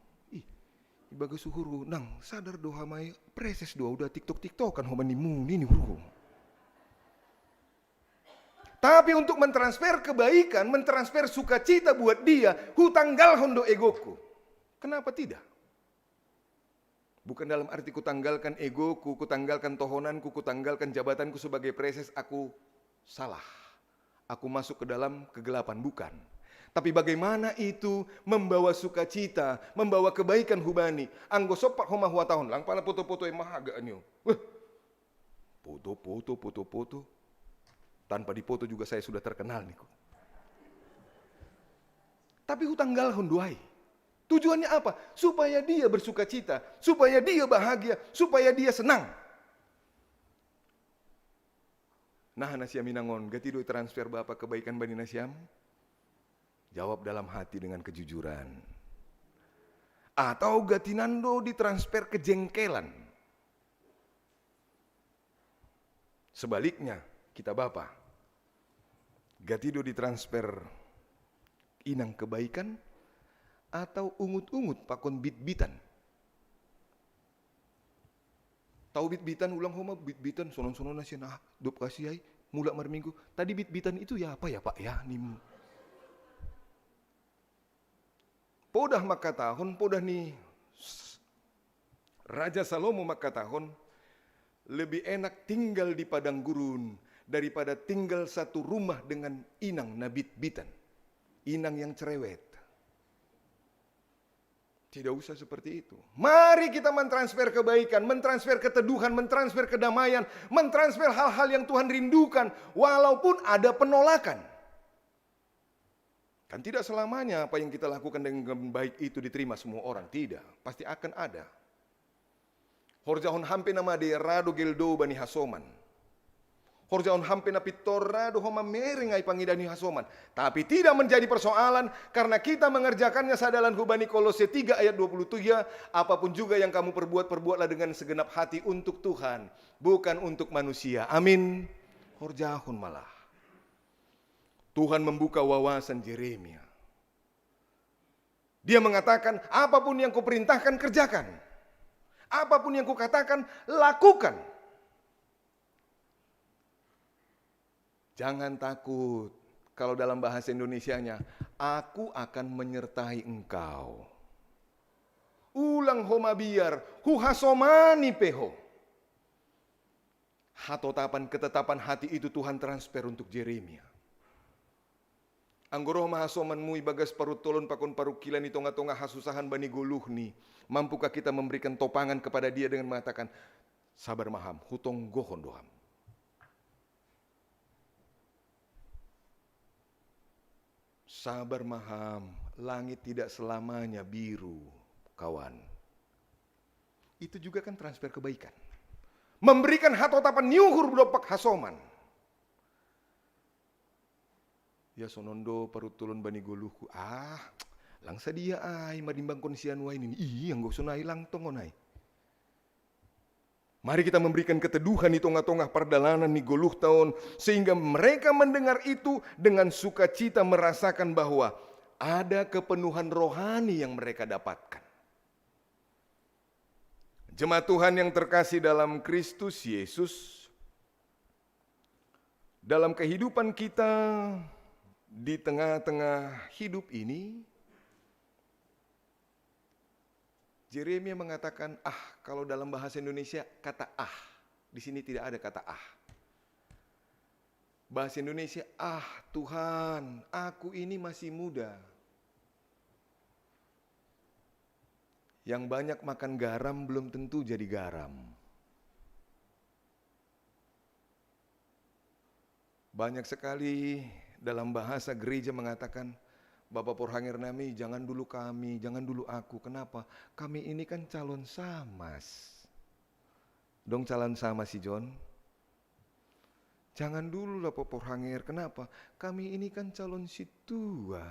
Ibaga suhuru, nang sadar doha mai preses doa udah TikTokan homanimu nini huru. Tapi untuk mentransfer kebaikan, mentransfer sukacita buat dia, hutanggal hondo egoku. Kenapa tidak? Bukan dalam arti kutanggalkan egoku, kutanggalkan tohonanku, kutanggalkan jabatanku sebagai preses, aku salah. Aku masuk ke dalam kegelapan, bukan. Tapi bagaimana itu membawa sukacita, membawa kebaikan hubani. Anggo sopak homa hua tahun, lang pala foto-foto yang mahaga anyo. Foto. Tanpa dipoto juga saya sudah terkenal niku. Tapi hutanggal honduai. Tujuannya apa? Supaya dia bersuka cita, supaya dia bahagia, supaya dia senang. Nah nasiam inangon, gati doi transfer Bapak kebaikan bani nasiam? Jawab dalam hati dengan kejujuran. Atau gatinando ditransfer kejengkelan. Sebaliknya, kita Bapa, gatido ditransfer inang kebaikan atau ungut-ungut pakon bit-bitan. Tahu bit-bitan ulang homa bit-bitan sonon-sonon nasi nah dop kasih ai mula marminggu. Tadi bit-bitan itu ya apa ya Pak ya nim. Podah maka tahun podah nih Raja Salomo maka tahun lebih enak tinggal di padang gurun daripada tinggal satu rumah dengan inang nabit-bitan. Inang yang cerewet. Tidak usah seperti itu. Mari kita mentransfer kebaikan, mentransfer keteduhan, mentransfer kedamaian, mentransfer hal-hal yang Tuhan rindukan, walaupun ada penolakan. Kan tidak selamanya apa yang kita lakukan dengan baik itu diterima semua orang. Tidak, pasti akan ada. Horjahon hampe nama de rado geldo bani hasoman. Horjahon hampe na pitorra do homa meringai pangidani hasoman. Tapi tidak menjadi persoalan karena kita mengerjakannya sadalan hubani Kolose 3 ayat 27. Apapun juga yang kamu perbuat, perbuatlah dengan segenap hati untuk Tuhan, bukan untuk manusia. Amin. Horjahon malah. Tuhan membuka wawasan Yeremia. Dia mengatakan, apapun yang kau perintahkan, kerjakan. Apapun yang kau katakan, lakukan. Jangan takut, kalau dalam bahasa Indonesianya, aku akan menyertai engkau. Ulang homa biar, huhasomani peho. Hatotapan ketetapan hati itu Tuhan transfer untuk Yeremia. Anggoroh mahasomanmu ibagas parutolon pakon parukilan di tonga-tonga hasusahan bani goluhni. Mampukah kita memberikan topangan kepada dia dengan mengatakan, sabar maham, hutong gohon doham. Sabar maham, langit tidak selamanya biru, kawan. Itu juga kan transfer kebaikan. Memberikan hatotapan nyuhur bedopak hasoman. Ya sonondo parutulun bani goluhku. Langsa dia ay madimbang konsian wa ini. Iya nggak sunai lang tongonay. Mari kita memberikan keteduhan di tengah-tengah perjalanan di goluh tahun. Sehingga mereka mendengar itu dengan sukacita merasakan bahwa ada kepenuhan rohani yang mereka dapatkan. Jemaat Tuhan yang terkasih dalam Kristus Yesus. Dalam kehidupan kita di tengah-tengah hidup ini. Yeremia mengatakan, kalau dalam bahasa Indonesia kata di sini tidak ada kata Bahasa Indonesia, Tuhan, aku ini masih muda. Yang banyak makan garam belum tentu jadi garam. Banyak sekali dalam bahasa gereja mengatakan, Bapak Porhangir nami, jangan dulu kami, jangan dulu aku. Kenapa? Kami ini kan calon samas. Dong calon samas si John. Jangan dulu lah Bapak Porhangir. Kenapa? Kami ini kan calon situa.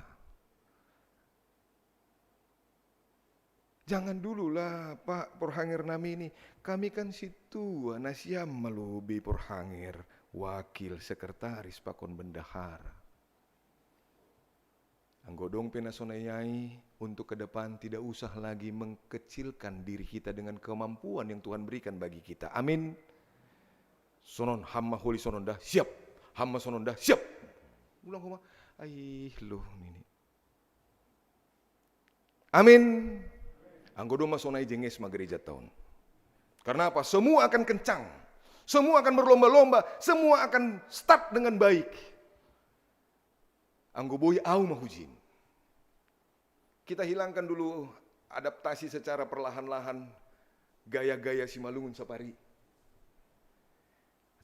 Jangan dulu lah Pak Porhangir nami ini. Kami kan situa. Nasiam malubi Porhangir. Wakil sekretaris pakon bendahara. Anggodong penasonayai untuk ke depan tidak usah lagi mengkecilkan diri kita dengan kemampuan yang Tuhan berikan bagi kita. Amin. Sonon hamma holi sonon dah siap. Hamma sonon dah siap. Ulang homa. Loh ini. Amin. Anggodong masonai jenges gereja tahun. Karena apa? Semua akan kencang. Semua akan berlomba-lomba. Semua akan start dengan baik. Anggoboy au mahujin. Kita hilangkan dulu adaptasi secara perlahan-lahan gaya-gaya si Malungun Sapari.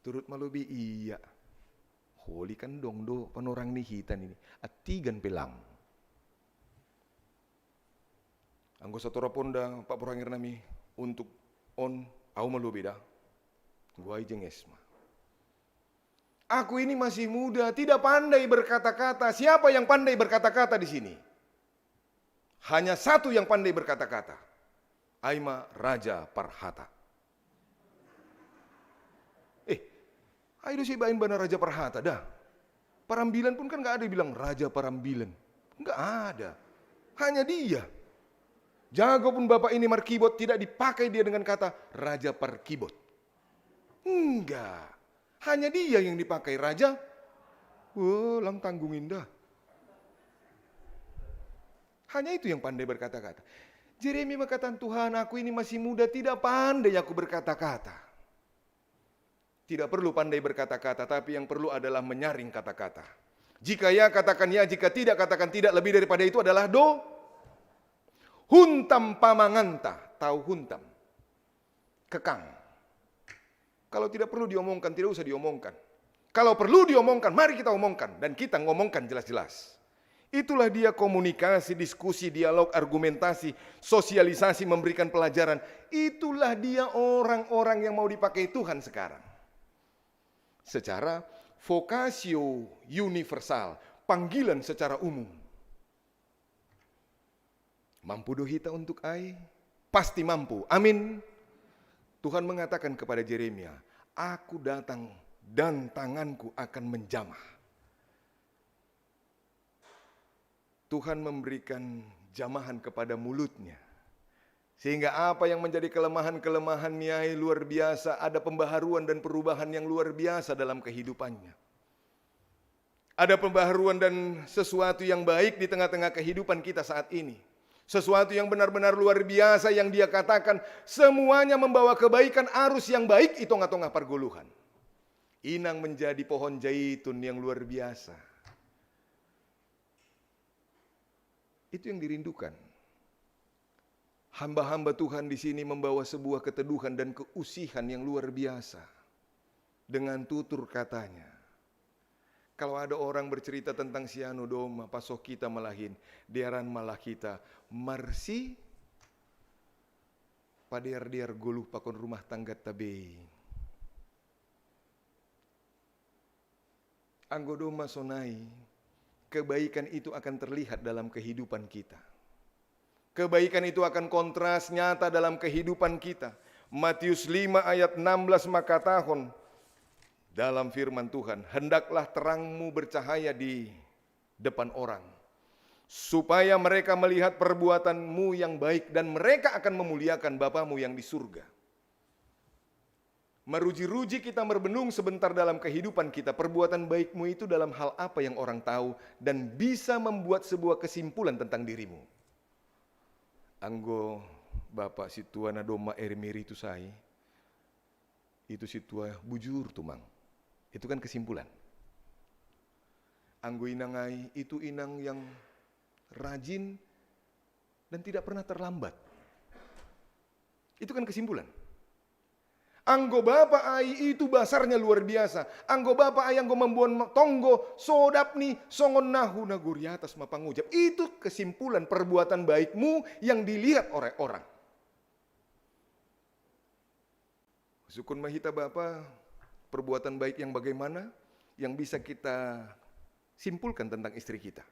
Turut malubi iya. Holi kan dong do panorang nihitan ini. Atigan pelam. Anggo satora ponda Pak Porhangir nami untuk on au malubi dah. Gua jenges mah. Aku ini masih muda, tidak pandai berkata-kata. Siapa yang pandai berkata-kata di sini? Hanya satu yang pandai berkata-kata. Aima Raja Parhata. Ayo si bain benar Raja Perhata dah. Parambilan pun kan nggak ada yang bilang Raja Parambilan. Nggak ada. Hanya dia. Jago pun Bapak ini Markibot tidak dipakai dia dengan kata Raja Parkibot. Enggak. Hanya dia yang dipakai Raja. Lang tanggung indah. Hanya itu yang pandai berkata-kata. Yeremia berkata, Tuhan aku ini masih muda, tidak pandai aku berkata-kata. Tidak perlu pandai berkata-kata, tapi yang perlu adalah menyaring kata-kata. Jika ya, katakan ya. Jika tidak, katakan tidak. Lebih daripada itu adalah huntam pamanganta. Tahu huntam? Kekang. Kalau tidak perlu diomongkan, tidak usah diomongkan. Kalau perlu diomongkan, mari kita omongkan. Dan kita ngomongkan jelas-jelas. Itulah dia komunikasi, diskusi, dialog, argumentasi, sosialisasi, memberikan pelajaran. Itulah dia orang-orang yang mau dipakai Tuhan sekarang. Secara vocatio universal, panggilan secara umum. Mampu dohita untuk ai? Pasti mampu. Amin. Tuhan mengatakan kepada Yeremia, aku datang dan tanganku akan menjamah. Tuhan memberikan jamahan kepada mulutnya. Sehingga apa yang menjadi kelemahan-kelemahannya luar biasa, ada pembaharuan dan perubahan yang luar biasa dalam kehidupannya. Ada pembaharuan dan sesuatu yang baik di tengah-tengah kehidupan kita saat ini. Sesuatu yang benar-benar luar biasa yang dia katakan, semuanya membawa kebaikan, arus yang baik di tengah-tengah perguluhan. Inang menjadi pohon zaitun yang luar biasa. Itu yang dirindukan. Hamba-hamba Tuhan di sini membawa sebuah keteduhan dan keusihan yang luar biasa. Dengan tutur katanya. Kalau ada orang bercerita tentang siano doma, pasok kita malahin, diaran malah kita, marsi, padiar-diar guluh pakon rumah tangga tabe. Anggo doma sonai, kebaikan itu akan terlihat dalam kehidupan kita. Kebaikan itu akan kontras nyata dalam kehidupan kita. Matius 5 ayat 16 maka tahun dalam firman Tuhan, hendaklah terangmu bercahaya di depan orang, supaya mereka melihat perbuatanmu yang baik dan mereka akan memuliakan Bapamu yang di surga. Meruji-ruji kita berbenung sebentar dalam kehidupan kita, perbuatan baikmu itu dalam hal apa yang orang tahu dan bisa membuat sebuah kesimpulan tentang dirimu. Anggo Bapak situa na doma ermiri itu saya, itu situa bujur tumang. Itu kan kesimpulan. Anggo inangai itu inang yang rajin dan tidak pernah terlambat. Itu kan kesimpulan. Anggo Bapak ai itu basarnya luar biasa. Anggo Bapak ai anggo membuat tonggo sodap nih songon nahu naguri atas mapangujab. Itu kesimpulan perbuatan baikmu yang dilihat oleh orang. Sukun mahita Bapak, perbuatan baik yang bagaimana yang bisa kita simpulkan tentang istri kita.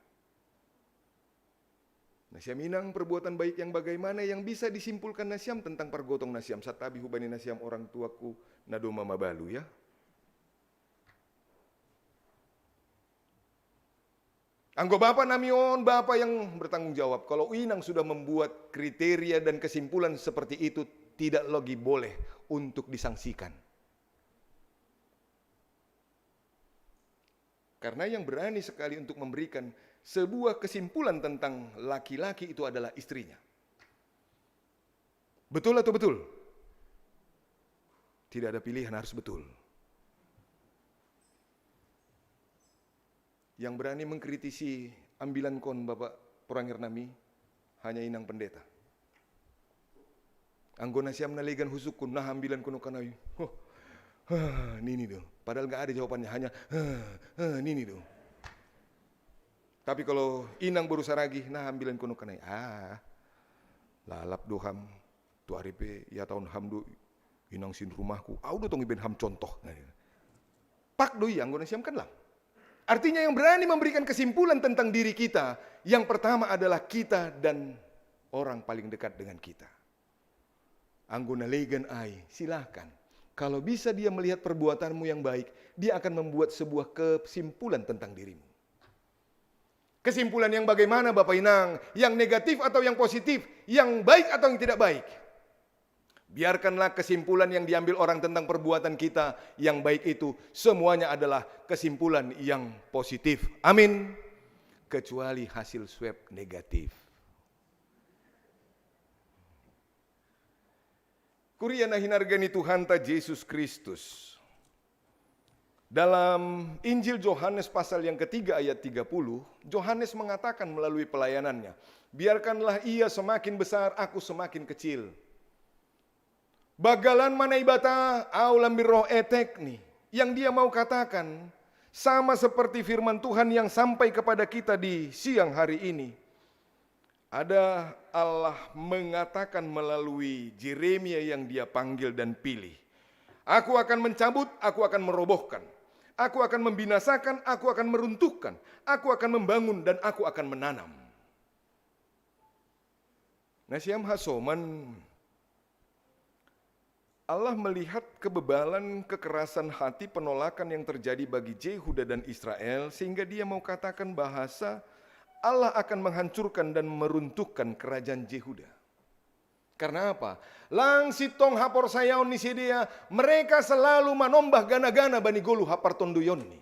Nasyam inang perbuatan baik yang bagaimana yang bisa disimpulkan nasyam tentang pergotong nasyam. Satabi hubani nasyam orang tuaku nadoma mabalu ya. Anggo Bapak namion, Bapak yang bertanggung jawab. Kalau inang sudah membuat kriteria dan kesimpulan seperti itu, tidak lagi boleh untuk disangsikan. Karena yang berani sekali untuk memberikan sebuah kesimpulan tentang laki-laki itu adalah istrinya. Betul atau betul? Tidak ada pilihan, harus betul. Yang berani mengkritisi ambilan kon Bapak Porangir Nami hanya inang pendeta. Anggona siam nalegan husukun nah ambilan kono kanai. Nini tuh. Padahal gak ada jawabannya, hanya nini tuh. Tapi kalau inang berusaha lagi, nah ambilan kono kanai. Lalap doham tu aripe ya tahun hamdu inang sin rumahku. Audo tong iben ham contoh. Pak doi anggona siam kan lah. Artinya yang berani memberikan kesimpulan tentang diri kita, yang pertama adalah kita dan orang paling dekat dengan kita. Anggona legan ai, silahkan. Kalau bisa dia melihat perbuatanmu yang baik, dia akan membuat sebuah kesimpulan tentang dirimu. Kesimpulan yang bagaimana Bapak Inang? Yang negatif atau yang positif? Yang baik atau yang tidak baik? Biarkanlah kesimpulan yang diambil orang tentang perbuatan kita yang baik itu semuanya adalah kesimpulan yang positif. Amin. Kecuali hasil swab negatif. Kuriana hinargani Tuhan ta Yesus Kristus. Dalam Injil Yohanes pasal yang ketiga ayat 30, Yohanes mengatakan melalui pelayanannya, biarkanlah ia semakin besar, aku semakin kecil. Bagalan mana ibata aulam birroh etekni. Yang dia mau katakan sama seperti firman Tuhan yang sampai kepada kita di siang hari ini. Ada Allah mengatakan melalui Yeremia yang dia panggil dan pilih. Aku akan mencabut, aku akan merobohkan. Aku akan membinasakan, aku akan meruntuhkan. Aku akan membangun dan aku akan menanam. Nasiam hasoman, Allah melihat kebebalan, kekerasan hati, penolakan yang terjadi bagi Yehuda dan Israel, sehingga dia mau katakan bahasa Allah akan menghancurkan dan meruntuhkan kerajaan Yehuda. Karena apa? Lang sitong hapor sayaon ni sedia, mereka selalu manombah gana-gana bani golu hapar tonduyon ni.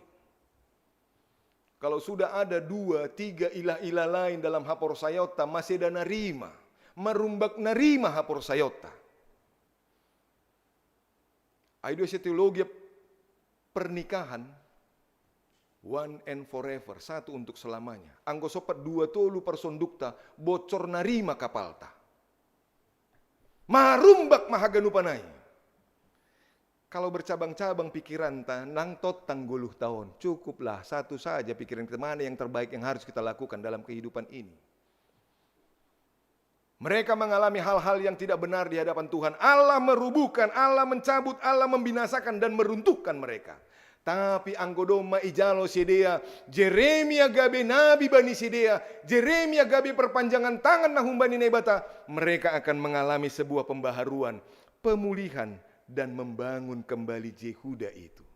Kalau sudah ada 2, 3 ilah-ilah lain dalam hapor sayota, masih ada narima, merumbak narima hapor sayota. Itu teologi pernikahan one and forever, satu untuk selamanya. Anggo sopat 2 tolu persondukta bocor narima kapalta. Marumbak mahaganu panai. Kalau bercabang-cabang pikiran ta nang tot tangguluh tahun, cukuplah satu saja pikiran kita, mana yang terbaik yang harus kita lakukan dalam kehidupan ini. Mereka mengalami hal-hal yang tidak benar di hadapan Tuhan. Allah merubuhkan, Allah mencabut, Allah membinasakan dan meruntuhkan mereka. Tapi anggodoma ijalo sedea, Yeremia gabe nabi bani sedea, Yeremia gabe perpanjangan tangan nahum bani nebata, mereka akan mengalami sebuah pembaharuan, pemulihan dan membangun kembali Yehuda itu.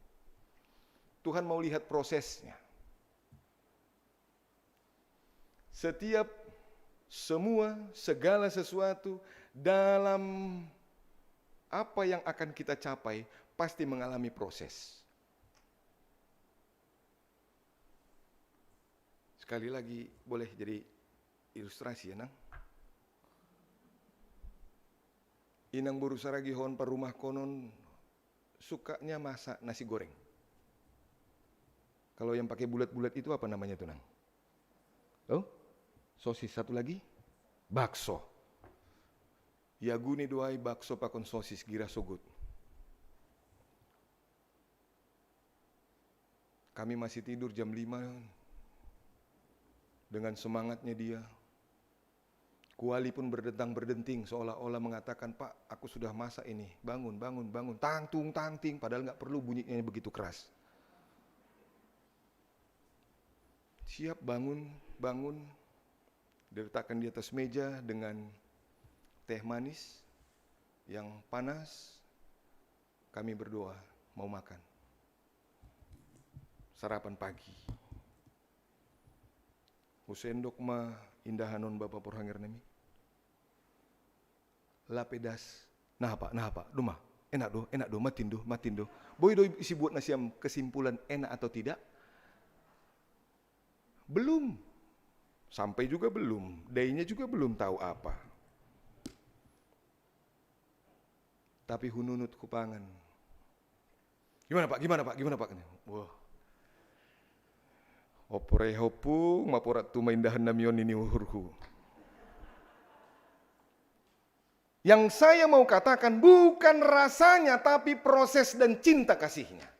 Tuhan mau lihat prosesnya. Segala sesuatu dalam apa yang akan kita capai pasti mengalami proses. Sekali lagi boleh jadi ilustrasi ya nang. Inang berusaha gihon per rumah konon sukanya masak nasi goreng. Kalau yang pakai bulat-bulat itu apa namanya tuh nang? Oh? Sosis satu lagi, bakso. Ya guni doai bakso pakon sosis gira sogut. Kami masih tidur jam 5 dengan semangatnya dia. Kuali pun berdentang-berdenting seolah-olah mengatakan, Pak, aku sudah masak ini. Bangun, bangun, bangun. Tangtung, tangting. Padahal nggak perlu bunyinya begitu keras. Siap bangun, bangun. Diletakkan di atas meja dengan teh manis yang panas. Kami berdoa mau makan. Sarapan pagi. Husendok ma indahanon Bapak Porhangir nami. Lapedas. Nah apa, Duma. Enak do, matin do. Boy do isi buat nasiam kesimpulan enak atau tidak? Belum. Sampai juga belum, daynya juga belum tahu apa. Tapi hununut kupangan. Gimana Pak? Wah. Opore hopu maporat tu maindahan namion ini uhurku. Yang saya mau katakan bukan rasanya tapi proses dan cinta kasihnya.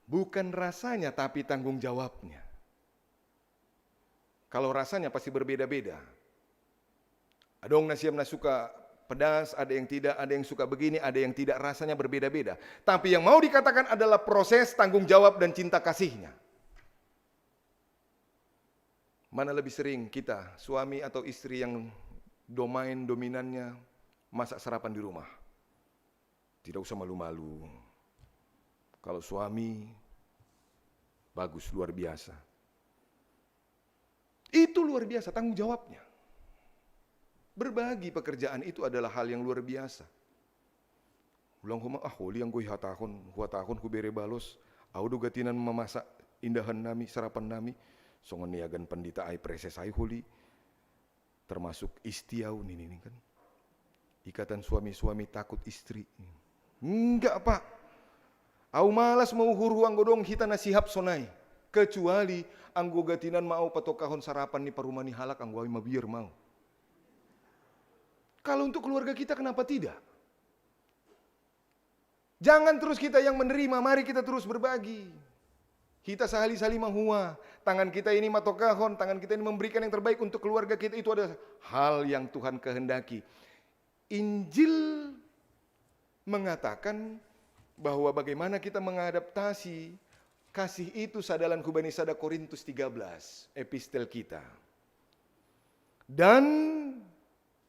Bukan rasanya tapi tanggung jawabnya. Kalau rasanya pasti berbeda-beda. Ada yang nasiam suka pedas, ada yang tidak, ada yang suka begini, ada yang tidak, rasanya berbeda-beda. Tapi yang mau dikatakan adalah proses, tanggung jawab, dan cinta kasihnya. Mana lebih sering kita, suami atau istri yang dominannya masak sarapan di rumah? Tidak usah malu-malu. Kalau suami, bagus, luar biasa. Itu luar biasa tanggung jawabnya. Berbagi pekerjaan itu adalah hal yang luar biasa. Ulang homa holi yang gue huatahon ku bere balos. Audu gatinan memasak indahan nami, sarapan nami. Songon niagan pendita ai preses ai holi. Termasuk istiau ini kan. Ikatan suami-suami takut istri. Enggak, Pak. Au malas mau huru anggo dong hita nasihap sonai. Kecuali anggo gatinan mau patokahon sarapan ni parumani halak anggo ai mabiar mau. Kalau untuk keluarga kita kenapa tidak? Jangan terus kita yang menerima, mari kita terus berbagi. Kita sahali-sali mahua, tangan kita ini matokahon, tangan kita ini memberikan yang terbaik untuk keluarga kita, itu adalah hal yang Tuhan kehendaki. Injil mengatakan bahwa bagaimana kita mengadaptasi kasih itu sadalan kubani sada Korintus 13, epistel kita. Dan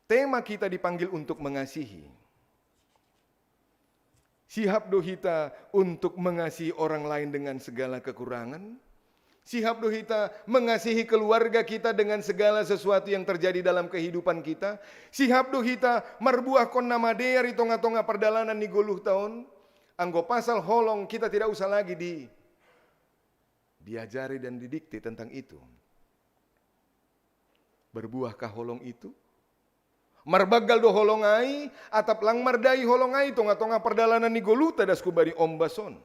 tema kita dipanggil untuk mengasihi. Sihap dohita untuk mengasihi orang lain dengan segala kekurangan. Sihap dohita mengasihi keluarga kita dengan segala sesuatu yang terjadi dalam kehidupan kita. Sihap dohita marbuah kon nama dear itonga-tonga perdalanan ni goluh tahun. Anggo pasal holong kita tidak usah lagi diajari dan didikte tentang itu. Berbuahkah holong itu? Marbagal do holongai, atap lang mardai holongai tonga-tonga perdalanan ni goluh tadas kubari ombason.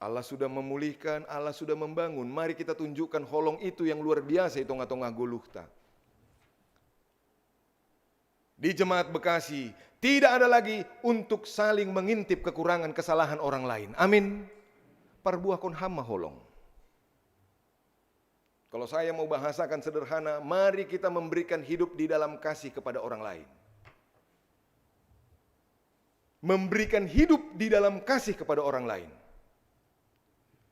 Allah sudah memulihkan, Allah sudah membangun. Mari kita tunjukkan holong itu yang luar biasa di tengah-tengah goluhta. Di Jemaat Bekasi, tidak ada lagi untuk saling mengintip kekurangan kesalahan orang lain. Amin. Parbuah kon hama holong. Kalau saya mau bahasakan sederhana, mari kita memberikan hidup di dalam kasih kepada orang lain. Memberikan hidup di dalam kasih kepada orang lain.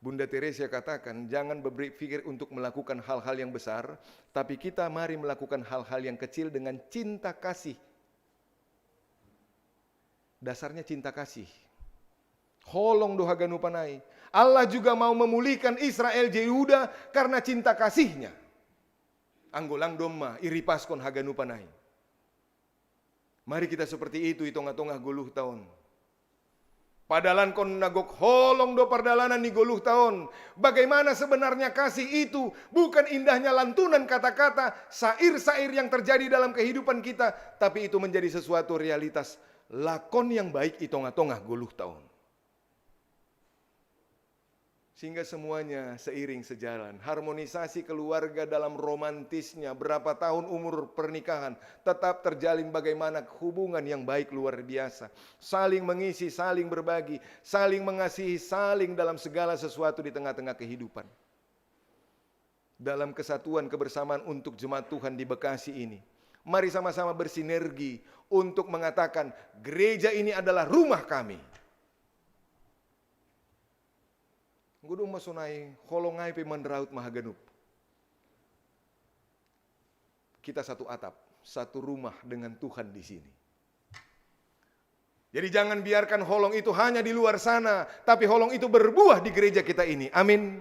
Bunda Teresa katakan, jangan berpikir untuk melakukan hal-hal yang besar, tapi kita mari melakukan hal-hal yang kecil dengan cinta kasih. Dasarnya cinta kasih. Holong doha ganupanai. Allah juga mau memulihkan Israel Yehuda karena cinta kasihnya. Anggolang domma iripaskon haganupanai. Mari kita seperti itu tengah-tengah goluh tahun. Padalan kon nagok holong do perdalanan ni goluh tahun. Bagaimana sebenarnya kasih itu? Bukan indahnya lantunan kata-kata, sair-sair yang terjadi dalam kehidupan kita, tapi itu menjadi sesuatu realitas lakon yang baik di tengah-tengah goluh tahun. Sehingga semuanya seiring sejalan. Harmonisasi keluarga dalam romantisnya, berapa tahun umur pernikahan, tetap terjalin bagaimana hubungan yang baik luar biasa. Saling mengisi, saling berbagi, saling mengasihi, saling dalam segala sesuatu di tengah-tengah kehidupan. Dalam kesatuan kebersamaan untuk jemaat Tuhan di Bekasi ini, mari sama-sama bersinergi untuk mengatakan gereja ini adalah rumah kami. Gudung masunai holongai pe mandraut mahaganup. Kita satu atap, satu rumah dengan Tuhan di sini. Jadi jangan biarkan holong itu hanya di luar sana, tapi holong itu berbuah di gereja kita ini. Amin.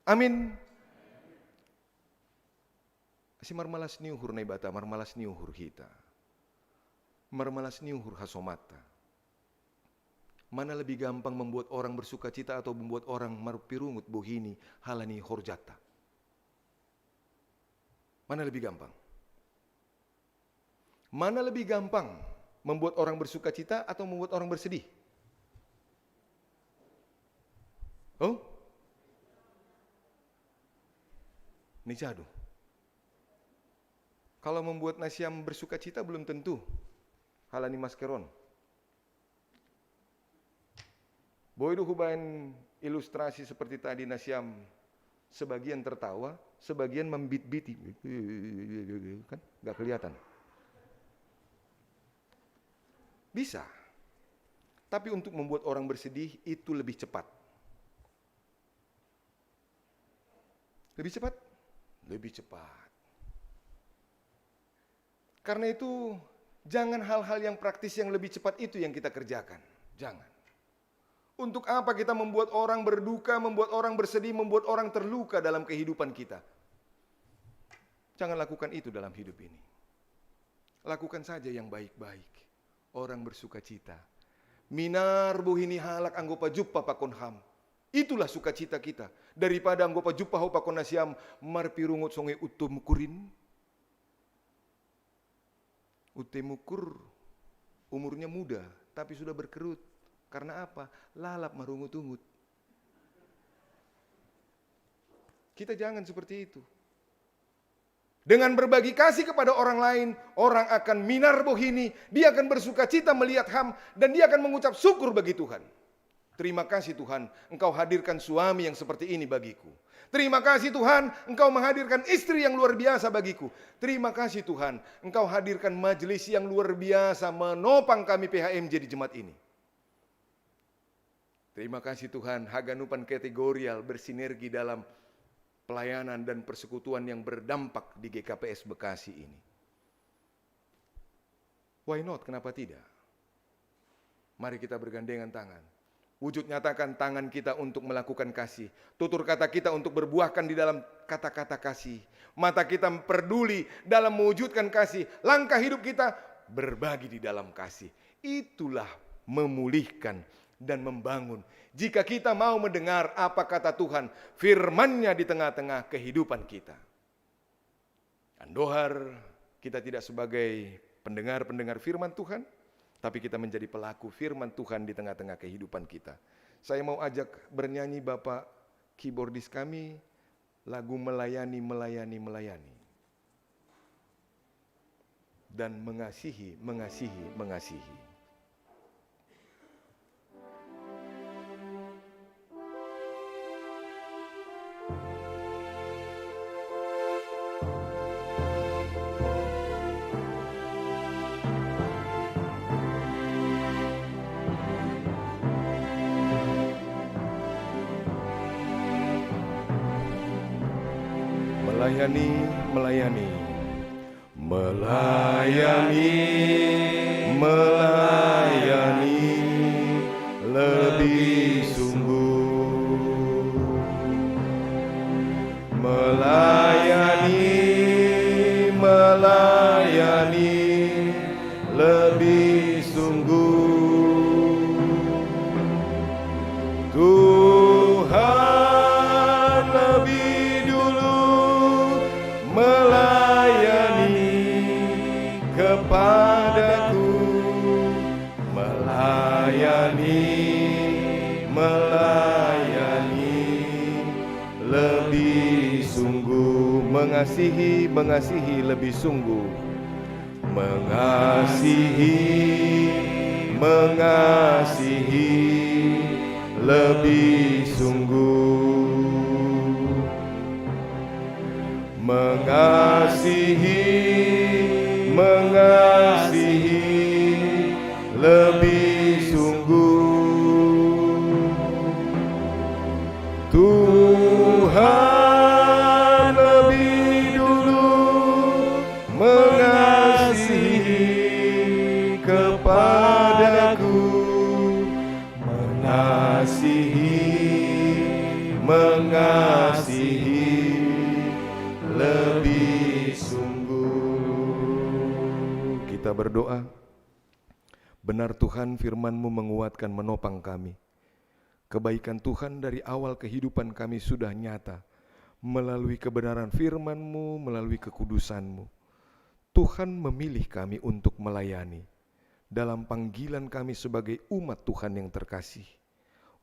Amin. Si marmalas niuhur naibata, marmalas niuhur kita. Marmalas niuhur hasomata. Mana lebih gampang membuat orang bersuka cita atau membuat orang marpirungut bohini halani horjata? Mana lebih gampang? Mana lebih gampang membuat orang bersuka cita atau membuat orang bersedih? Oh? Ini jadu. Kalau membuat Nasyam bersuka cita belum tentu halani maskeron. Boydu hubain ilustrasi seperti tadi Nasyam, sebagian tertawa, sebagian membit-biti, kan nggak kelihatan. Bisa, tapi untuk membuat orang bersedih itu lebih cepat. Lebih cepat, lebih cepat. Karena itu jangan hal-hal yang praktis yang lebih cepat itu yang kita kerjakan, jangan. Untuk apa kita membuat orang berduka, membuat orang bersedih, membuat orang terluka dalam kehidupan kita? Jangan lakukan itu dalam hidup ini. Lakukan saja yang baik-baik. Orang bersuka cita. Minar buhini halak anggopa juppa pakon ham. Itulah sukacita kita. Daripada anggopa juppa ho pakon nasiam marpirungut songe utumukurin. Utemukur umurnya muda tapi sudah berkerut. Karena apa? Lalap marungut-ungut. Kita jangan seperti itu. Dengan berbagi kasih kepada orang lain, orang akan minar bohini, dia akan bersuka cita melihat ham, dan dia akan mengucap syukur bagi Tuhan. Terima kasih Tuhan, Engkau hadirkan suami yang seperti ini bagiku. Terima kasih Tuhan, Engkau menghadirkan istri yang luar biasa bagiku. Terima kasih Tuhan, Engkau hadirkan majelis yang luar biasa menopang kami PHMJ di jemaat ini. Terima kasih Tuhan, Haganupan kategorial bersinergi dalam pelayanan dan persekutuan yang berdampak di GKPS Bekasi ini. Why not? Kenapa tidak? Mari kita bergandengan tangan. Wujud nyatakan tangan kita untuk melakukan kasih. Tutur kata kita untuk berbuahkan di dalam kata-kata kasih. Mata kita peduli dalam mewujudkan kasih. Langkah hidup kita berbagi di dalam kasih. Itulah memulihkan dan membangun. Jika kita mau mendengar apa kata Tuhan, firman-Nya di tengah-tengah kehidupan kita. Andohar, kita tidak sebagai pendengar-pendengar firman Tuhan, tapi kita menjadi pelaku firman Tuhan di tengah-tengah kehidupan kita. Saya mau ajak bernyanyi Bapak keyboardis kami, lagu melayani, melayani, melayani. Dan mengasihi, mengasihi, mengasihi. Melayani, melayani, melayani, melayani lebih sungguh. Melayani, melayani lebih sungguh. Tuhan lebih melayani kepadaku, melayani, melayani lebih sungguh, mengasihi, mengasihi lebih sungguh, mengasihi, mengasihi lebih sungguh. Mengasihi, mengasihi lebih sungguh. Tuhan lebih dulu mengasihi kepadaku, mengasihi, mengasihi lebih sungguh. Kita berdoa. Benar Tuhan, firman-Mu menguatkan, menopang kami. Kebaikan Tuhan dari awal kehidupan kami sudah nyata. Melalui kebenaran firman-Mu, melalui kekudusan-Mu. Tuhan memilih kami untuk melayani. Dalam panggilan kami sebagai umat Tuhan yang terkasih.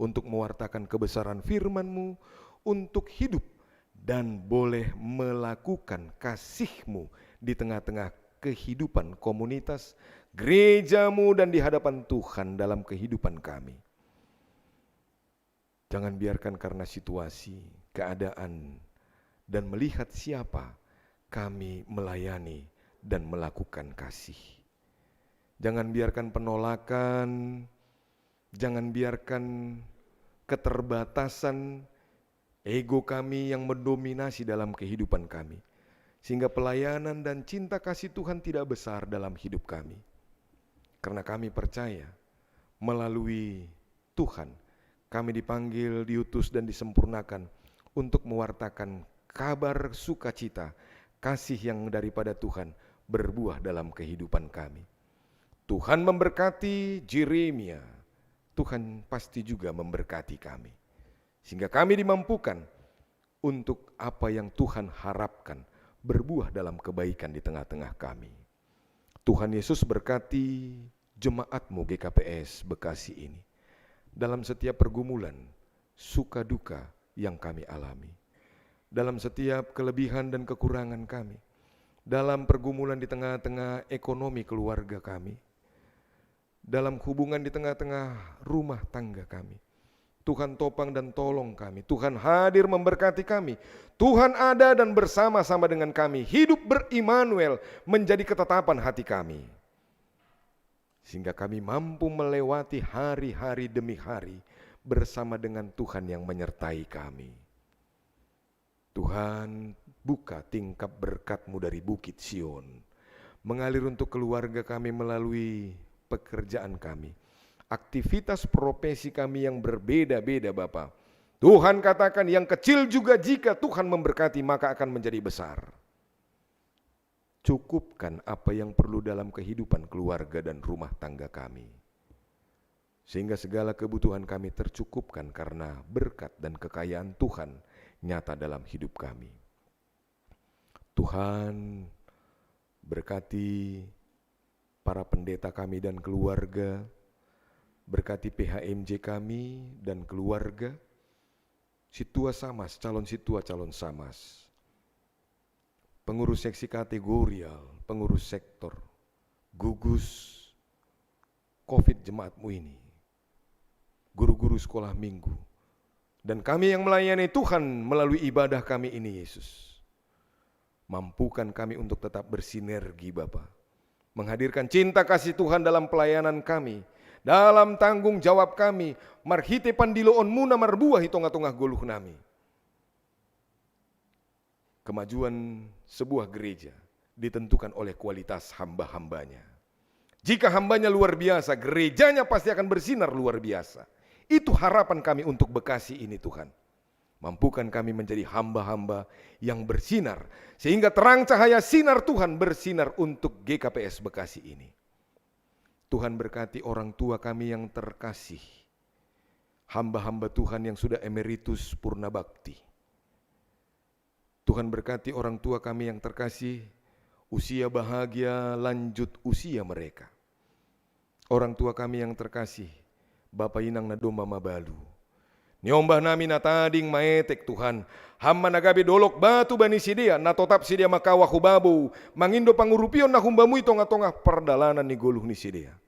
Untuk mewartakan kebesaran firman-Mu, untuk hidup dan boleh melakukan kasih-Mu di tengah-tengah kehidupan komunitas, gereja-Mu dan di hadapan Tuhan dalam kehidupan kami. Jangan biarkan karena situasi, keadaan, dan melihat siapa kami melayani dan melakukan kasih. Jangan biarkan penolakan, jangan biarkan keterbatasan ego kami yang mendominasi dalam kehidupan kami. Sehingga pelayanan dan cinta kasih Tuhan tidak besar dalam hidup kami. Karena kami percaya melalui Tuhan kami dipanggil, diutus dan disempurnakan untuk mewartakan kabar sukacita, kasih yang daripada Tuhan berbuah dalam kehidupan kami. Tuhan memberkati Yeremia, Tuhan pasti juga memberkati kami. Sehingga kami dimampukan untuk apa yang Tuhan harapkan berbuah dalam kebaikan di tengah-tengah kami. Tuhan Yesus berkati jemaat-Mu GKPS Bekasi ini dalam setiap pergumulan, suka duka yang kami alami, dalam setiap kelebihan dan kekurangan kami, dalam pergumulan di tengah-tengah ekonomi keluarga kami, dalam hubungan di tengah-tengah rumah tangga kami. Tuhan topang dan tolong kami, Tuhan hadir memberkati kami, Tuhan ada dan bersama-sama dengan kami, hidup ber-Immanuel menjadi ketetapan hati kami. Sehingga kami mampu melewati hari-hari demi hari bersama dengan Tuhan yang menyertai kami. Tuhan, buka tingkap berkat-Mu dari Bukit Sion, mengalir untuk keluarga kami melalui pekerjaan kami, aktivitas profesi kami yang berbeda-beda Bapa. Tuhan katakan yang kecil juga jika Tuhan memberkati maka akan menjadi besar. Cukupkan apa yang perlu dalam kehidupan keluarga dan rumah tangga kami, sehingga segala kebutuhan kami tercukupkan karena berkat dan kekayaan Tuhan nyata dalam hidup kami. Tuhan berkati para pendeta kami dan keluarga, berkati PHMJ kami dan keluarga, situa samas, calon situa calon samas, pengurus seksi kategorial, pengurus sektor, gugus COVID jemaat-Mu ini, guru-guru sekolah minggu, dan kami yang melayani Tuhan melalui ibadah kami ini Yesus. Mampukan kami untuk tetap bersinergi Bapa, menghadirkan cinta kasih Tuhan dalam pelayanan kami, dalam tanggung jawab kami, marhite pandiloon muna marbuah hitong-atongah goluh nami. Kemajuan sebuah gereja ditentukan oleh kualitas hamba-hambanya. Jika hambanya luar biasa, gerejanya pasti akan bersinar luar biasa. Itu harapan kami untuk Bekasi ini Tuhan. Mampukan kami menjadi hamba-hamba yang bersinar, sehingga terang cahaya sinar Tuhan bersinar untuk GKPS Bekasi ini. Tuhan berkati orang tua kami yang terkasih, hamba-hamba Tuhan yang sudah emeritus purna bakti. Tuhan berkati orang tua kami yang terkasih, usia bahagia lanjut usia mereka. Orang tua kami yang terkasih, Bapa Inang na domba mabalu, niombah nami na tading maetek Tuhan, hamma nagabe dolok batu bani sidia, na totap sidia makawa hubabu, mangindo pangurupion na humbamu itong-atongah perdalanan ni goluh ni sidia.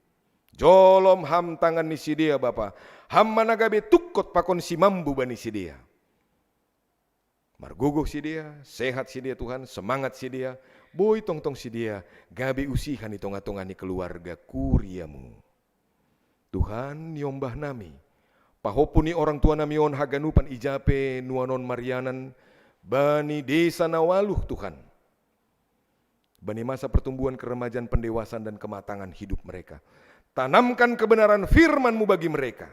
Jolom ham tangan ni sidia Bapa, hamma nagabe tukot pakon si mambu bani sidia. Marguguh si dia, sehat si dia Tuhan, semangat si dia, boy tong-tong si dia, gabi usihan itong-atongan ni keluarga kuriamu. Tuhan niombah nami, pahopuni orang tua nami on haganupan ijape nuanon Marianan, bani desa nawaluh Tuhan. Bani masa pertumbuhan keremajan pendewasaan dan kematangan hidup mereka. Tanamkan kebenaran firman-Mu bagi mereka,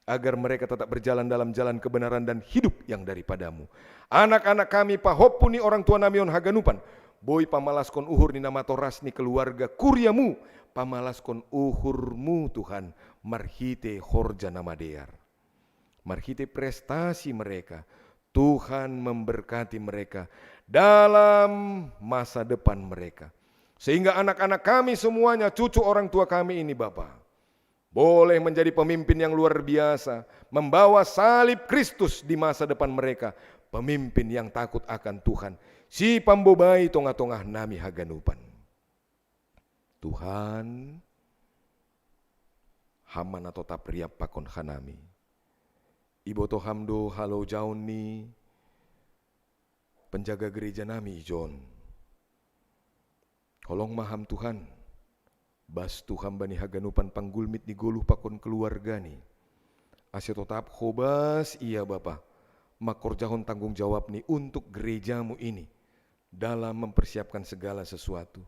agar mereka tetap berjalan dalam jalan kebenaran dan hidup yang daripadamu. Anak-anak kami pahopuni orang tua namion haganupan, boy pamalaskon uhur ni nama toras ni keluarga kuriamu, pamalaskon uhurmu Tuhan, marhite horja nama dear. Marhite prestasi mereka, Tuhan memberkati mereka dalam masa depan mereka. Sehingga anak-anak kami semuanya, cucu orang tua kami ini Bapa, boleh menjadi pemimpin yang luar biasa, membawa salib Kristus di masa depan mereka, pemimpin yang takut akan Tuhan, si pambobai tongah-tongah nami haganupan. Tuhan, hamana totap riap pakon hanami, iboto hamdo halo jaun ni, penjaga gereja nami John, holong maham Tuhan, bas Tuhan bani haganupan panggulmit ni goluh pakon keluarga ni. Asya tetap hobas iya Bapa, makorjahon tanggung jawab ni untuk gerejamu ini dalam mempersiapkan segala sesuatu,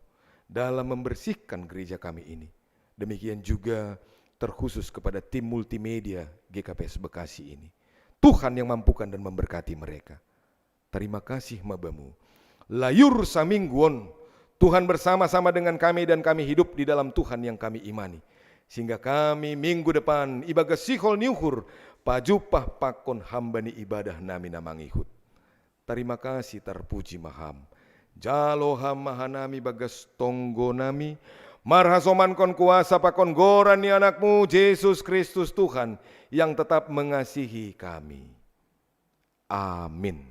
dalam membersihkan gereja kami ini. Demikian juga terkhusus kepada tim multimedia GKPS Bekasi ini. Tuhan yang mampukan dan memberkati mereka. Terima kasih Mabamu. Layur samingguon, Tuhan bersama-sama dengan kami dan kami hidup di dalam Tuhan yang kami imani. Sehingga kami minggu depan ibaga sihol niuhur, pajupah pakon hambani ibadah nami namangihut. Terima kasih terpuji maham. Jalo ham mahanami bagas tonggo nami, marhasoman kon kuasa pakon goran ni anakmu Yesus Kristus Tuhan yang tetap mengasihi kami. Amin.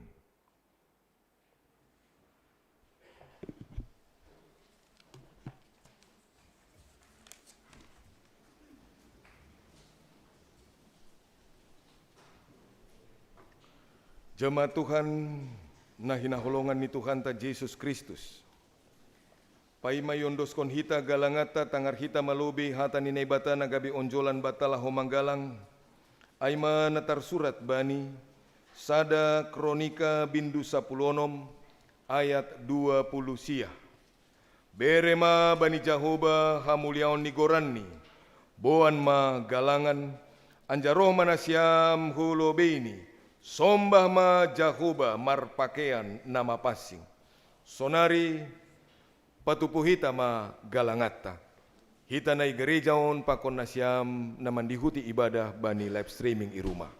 Jemaat Tuhan, nahina holongan ni Tuhan ta Yesus Kristus. Pai mayondos kon hita galangata tangar hita malubi hata ni nebata nagabi onjolan batala homanggalang. Aima natar surat bani sada kronika bindu sapulonom ayat 20 sia. Berema bani Jahoba hamuliaon ni goranni. Boan ma galangan anjaroh manasiam hulo beni. Sombah ma Jahoba marpakean nama pasing. Sonari patupu hita ma galangata. Hita nai gerejaon pakon nasyam naman dihuti ibadah bani live streaming i rumah.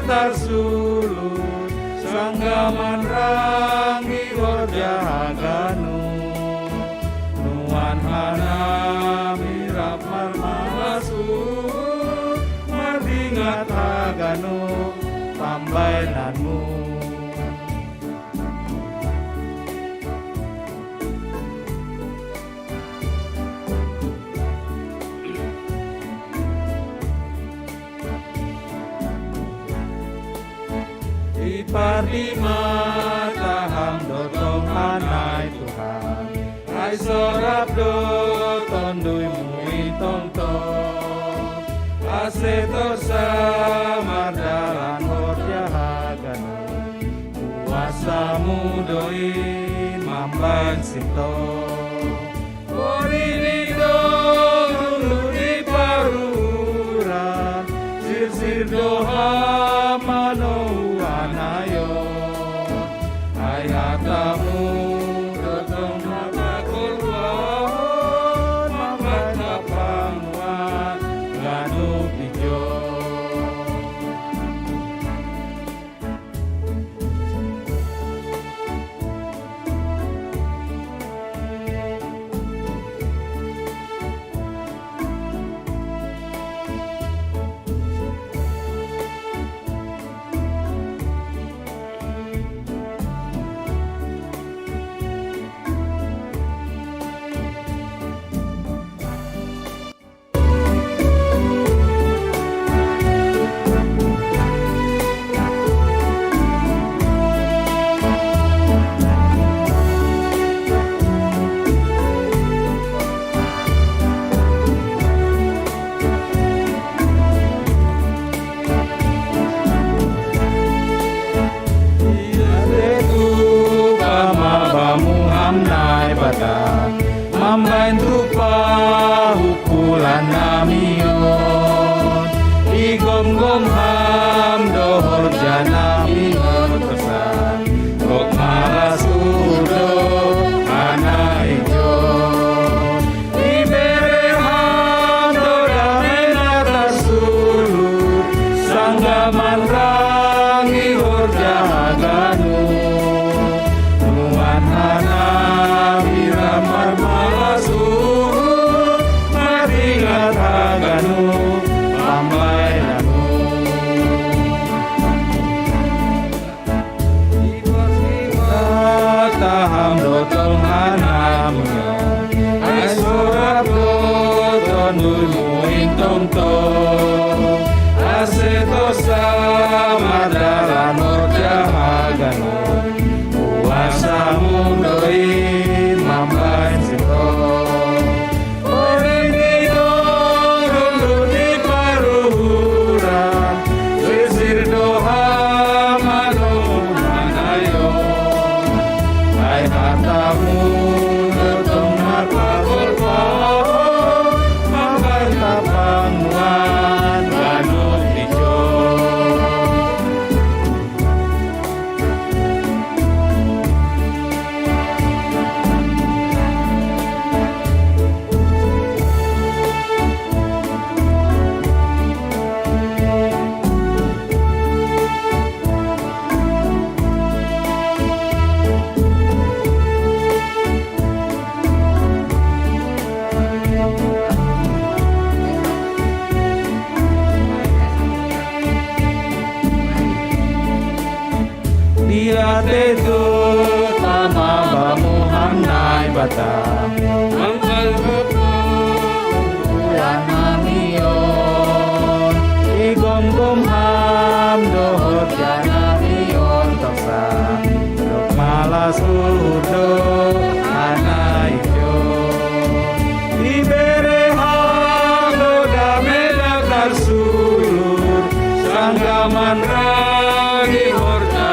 Tarsulun sanggaman rangi warjaganu nuan hana mirap marmasu mardingat aganu tambainanmu. Pardi mata ham dotong anai Tuhan, ai sorap do tondui mui tongtong, asetor samardalan horjahaganu, kuasamu doi mamban sinto, korini dong dulu di paruran, sir doha mano anayo ayatamu dotong mata korban mata panguan ganu pijo tonto aseto sama dalam jahagano kuasamu doi mambai sito orang didong di paruhura sisir doha mano manayo hai hatamu letong makabul mambai tapanguan ganut dijo. Dia tetu tama bamu hamnai bata angkal buku dan namion igom gom ham dohor janamion taksa dok malas udo anaijo ibere halo dame dakar sulur sanggaman ragi horja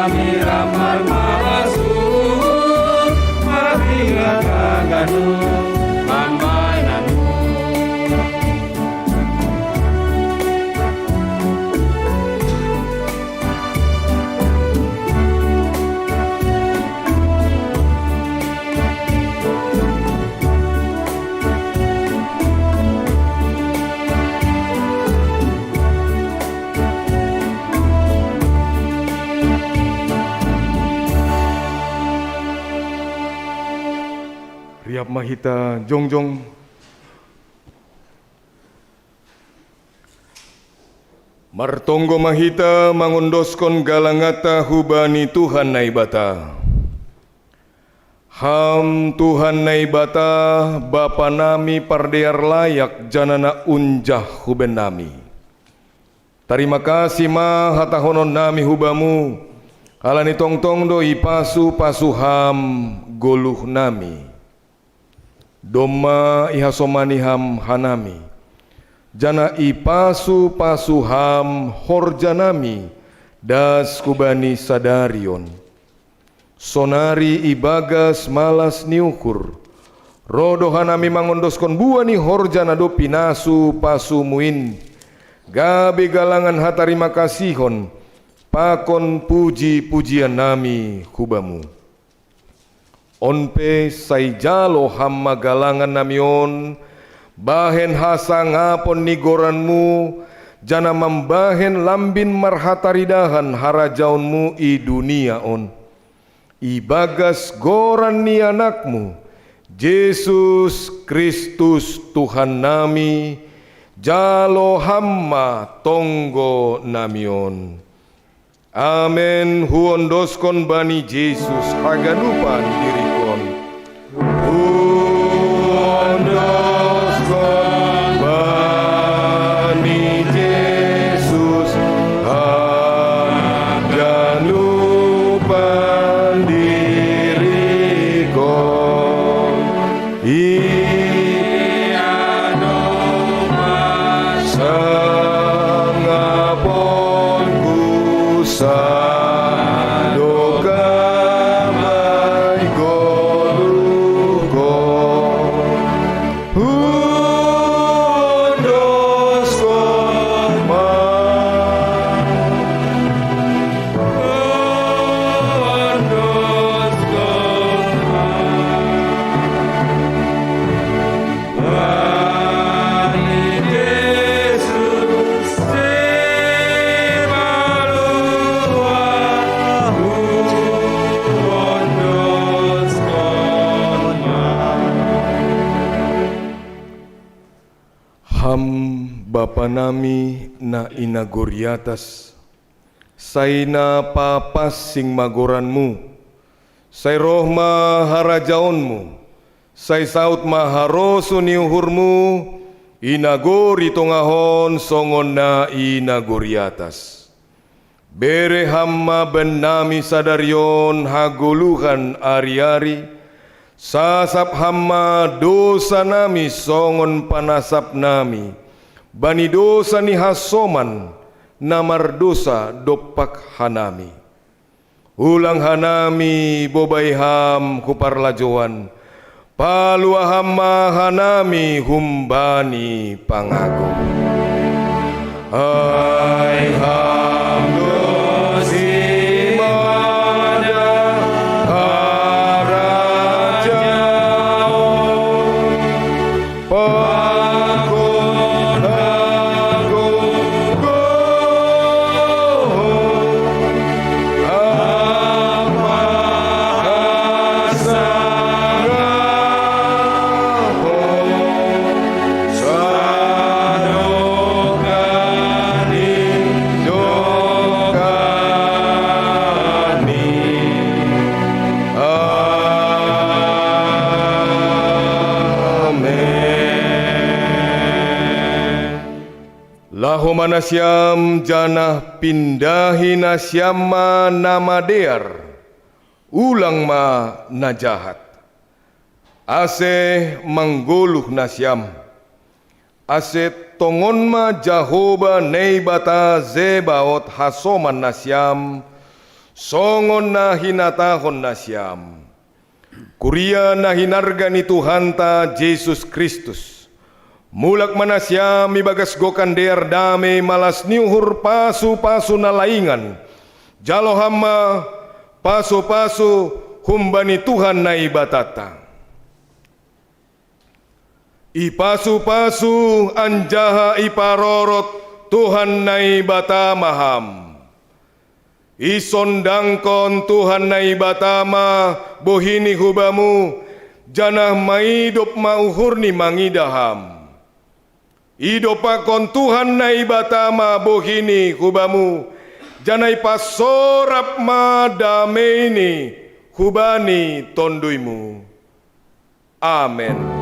miramar malasur matiga kaganu mamai nanu Riap mahita jongjong martonggo mahita mangundoskon galangata hubani Tuhan naibata ham Tuhan naibata Bapa nami pardear layak janana unjah huben nami terima kasih ma hatahonon nami hubamu alani tongtong doi pasu ham goluh nami Doma ihasomaniham hanami jana ipasu pasuham horjanami das kubani sadarion sonari ibagas malas niukur rodo hanami mangondoskon buani horjana do pinasu pasu muin gabe galangan hatarima kasihon pakon puji-pujian nami hubamu onpe saijalo hamma galangan namion bahen hasang apon nigoranmu jana membahen lambin marhataridahan harajaunmu i dunia on ibagas goran ni anakmu Yesus Kristus Tuhan nami jalo hamma tonggo namion. Amen. Huondoskon bani Yesus haganupan dirikon. Huondoskon bani Yesus haganupan dirikon. Bapa nami na inagoriatas, saina papas sing magoranmu, say rohma harajaonmu, Sai saut maharoso ni uhurmu, inagori tongahon songon na inagori atas. Bere hamma benami sadarion haguluhan ari-ari, sasap hamma dosa nami songon panasap nami, bani dosa ni hasoman, namar dosa dopak hanami. Ulang hanami bobai ham kuparlajoan, palua hamma hanami humbani pangagung. Hai ham dosi mada harajao, pakon agung apa asaraho sadokani dokani. Amen. Lahu manasyam janah pindahi nasyama nama dear, ulang ma najahat. Ase mangguluh nasyam, ase tongon ma Jahoba neibata zebaot hasoman nasyam, songon na hinatahon nasyam. Kuria na hinarga ni Tuhanta Yesus Kristus. Mulak manasyam ibagas gokan dear dame malas niuhur pasu-pasu na laingan. Jalo hamma pasu-pasu humbani Tuhan na ibatata. Ipasu-pasu anjaha iparorot Tuhan na ibatamaham. Isondangkon Tuhan na ibatama bohini hubamu, janah maidop mauhur ni mangidaham. Idopakon Tuhan na ibatama bohini hubamu, janai pasorap madameni hubani tonduimu. Amen.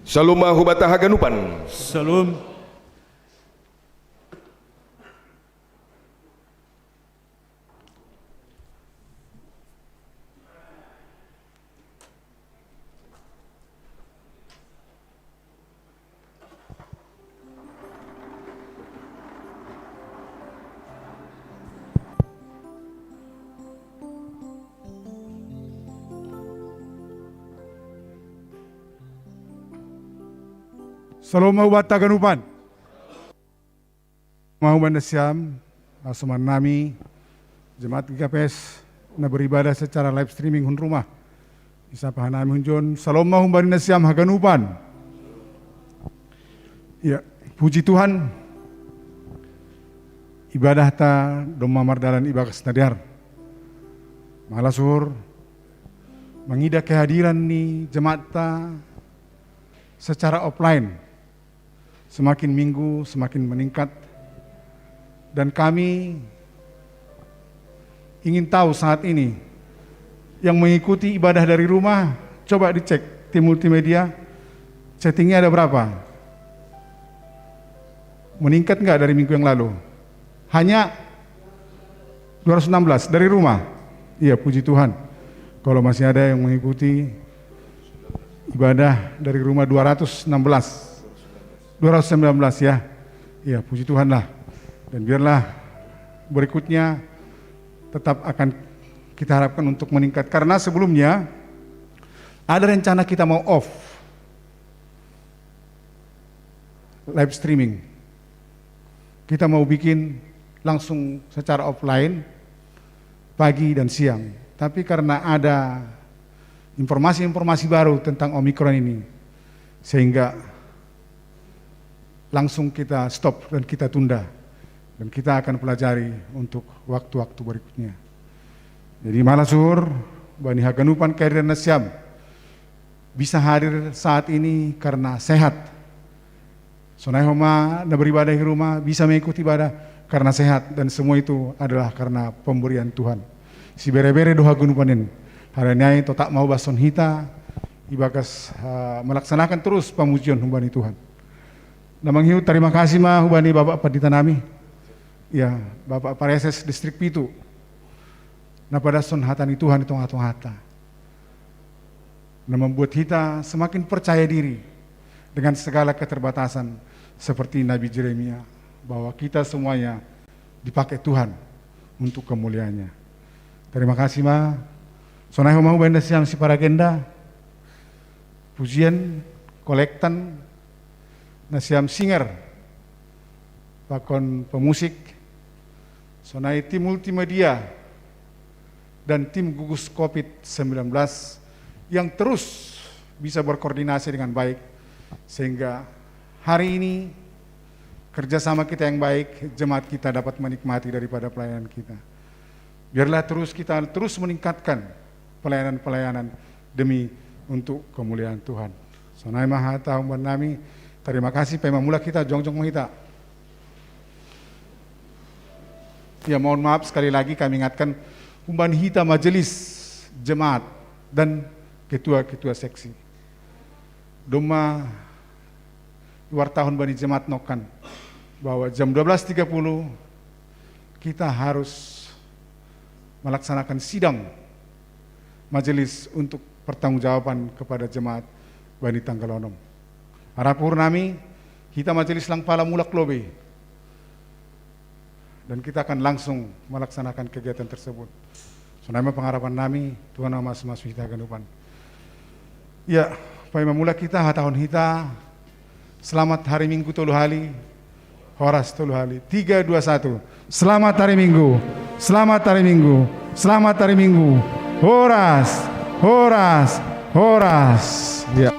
Shalom mahubata haganupan. Shalom. Salam mahubata ganupan. Mahuban nasyam asuman nami jemaat GKPS na beribadah secara live streaming hun rumah. Isapahan nami hunjon salam mahuban nasyam haganupan. Ya, puji Tuhan. Ibadah ta doma mardalan ibagas nadiar. Malasur mengida kehadiran ni jemaat ta secara offline. Semakin minggu semakin meningkat, dan kami ingin tahu saat ini yang mengikuti ibadah dari rumah, coba dicek tim multimedia, settingnya ada berapa? Meningkat enggak dari minggu yang lalu? Hanya 216 dari rumah. Iya, puji Tuhan. Kalau masih ada yang mengikuti ibadah dari rumah 219 ya. Ya, puji Tuhan lah. Dan biarlah berikutnya tetap akan kita harapkan untuk meningkat. Karena sebelumnya ada rencana kita mau off live streaming. Kita mau bikin langsung secara offline pagi dan siang. Tapi karena ada informasi-informasi baru tentang Omikron ini, sehingga langsung kita stop dan kita tunda. Dan kita akan pelajari untuk waktu-waktu berikutnya. Jadi malasur, Bani Haganupan Khair dan Nasyam bisa hadir saat ini karena sehat. Sonai homa na beribadah di rumah bisa mengikuti ibadah karena sehat, dan semua itu adalah karena pemberian Tuhan. Si bere-bere doha gunupanin haranyai totak mau bason hita ibagas melaksanakan terus pemujian hubani Tuhan. Namang hiu terima kasih mah hubani Bapak Pandita nami. Ya, Bapak Pareses Distrik Pitu. Nah pada son hatani Tuhan itu ngatung hata. Nah membuat kita semakin percaya diri dengan segala keterbatasan seperti Nabi Jeremia, bahwa kita semuanya dipakai Tuhan untuk kemuliaannya. Terima kasih ma. Sonai mau benda siang si para agenda pujian kolektan nasiam singer pakon pemusik sonai tim multimedia dan tim gugus COVID-19 yang terus bisa berkoordinasi dengan baik sehingga hari ini kerjasama kita yang baik, jemaat kita dapat menikmati daripada pelayanan kita. Biarlah kita terus meningkatkan pelayanan-pelayanan demi untuk kemuliaan Tuhan. Sonai maha tahun nami, terima kasih pemamula kita jongjong kita. Ya mohon maaf sekali lagi kami ingatkan umban hita majelis jemaat dan ketua-ketua seksi. Doma wartawan bani jemaat nokan bahwa jam 12.30 kita harus melaksanakan sidang majelis untuk pertanggungjawaban kepada jemaat Bani Tanggalonom. Harapur nami kita majelis lang pala mulak lobe dan kita akan langsung melaksanakan kegiatan tersebut. Sonama pengharapan nami Tuhan nama Mas Hita Ganupan. Ya, pai memula kita tahun hita. Selamat hari Minggu tolu hali. Horas tolu hali. 3, 2, 1. Selamat hari Minggu. Selamat hari Minggu. Selamat hari Minggu. Horas. Horas. Horas. Ya.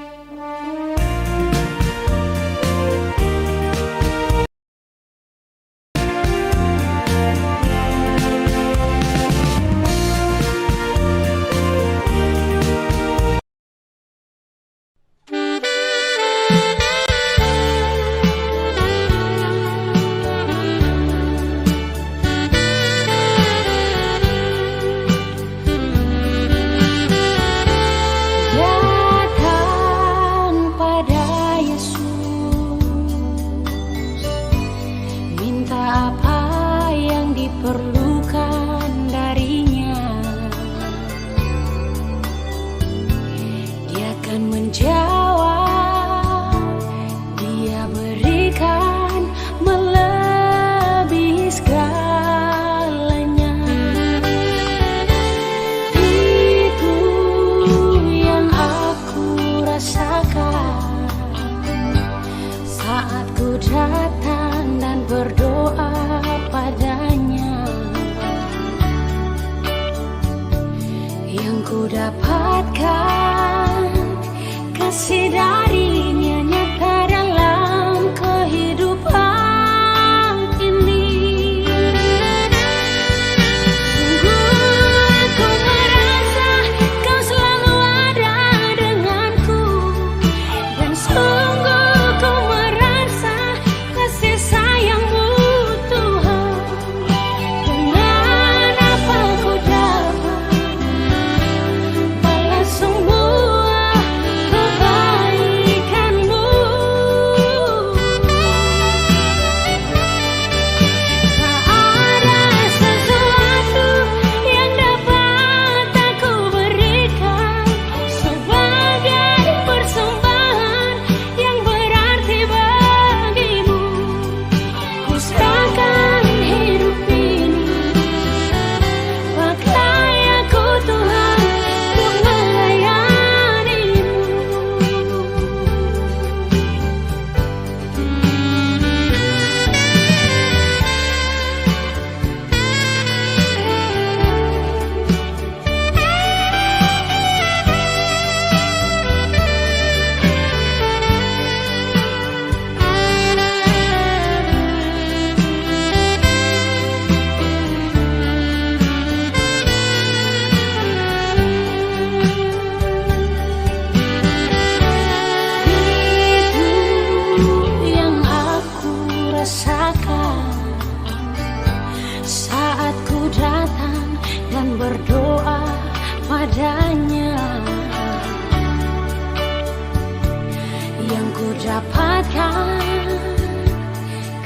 Semua kebaikan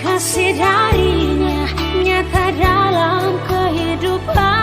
kasih darinya nyata dalam kehidupan.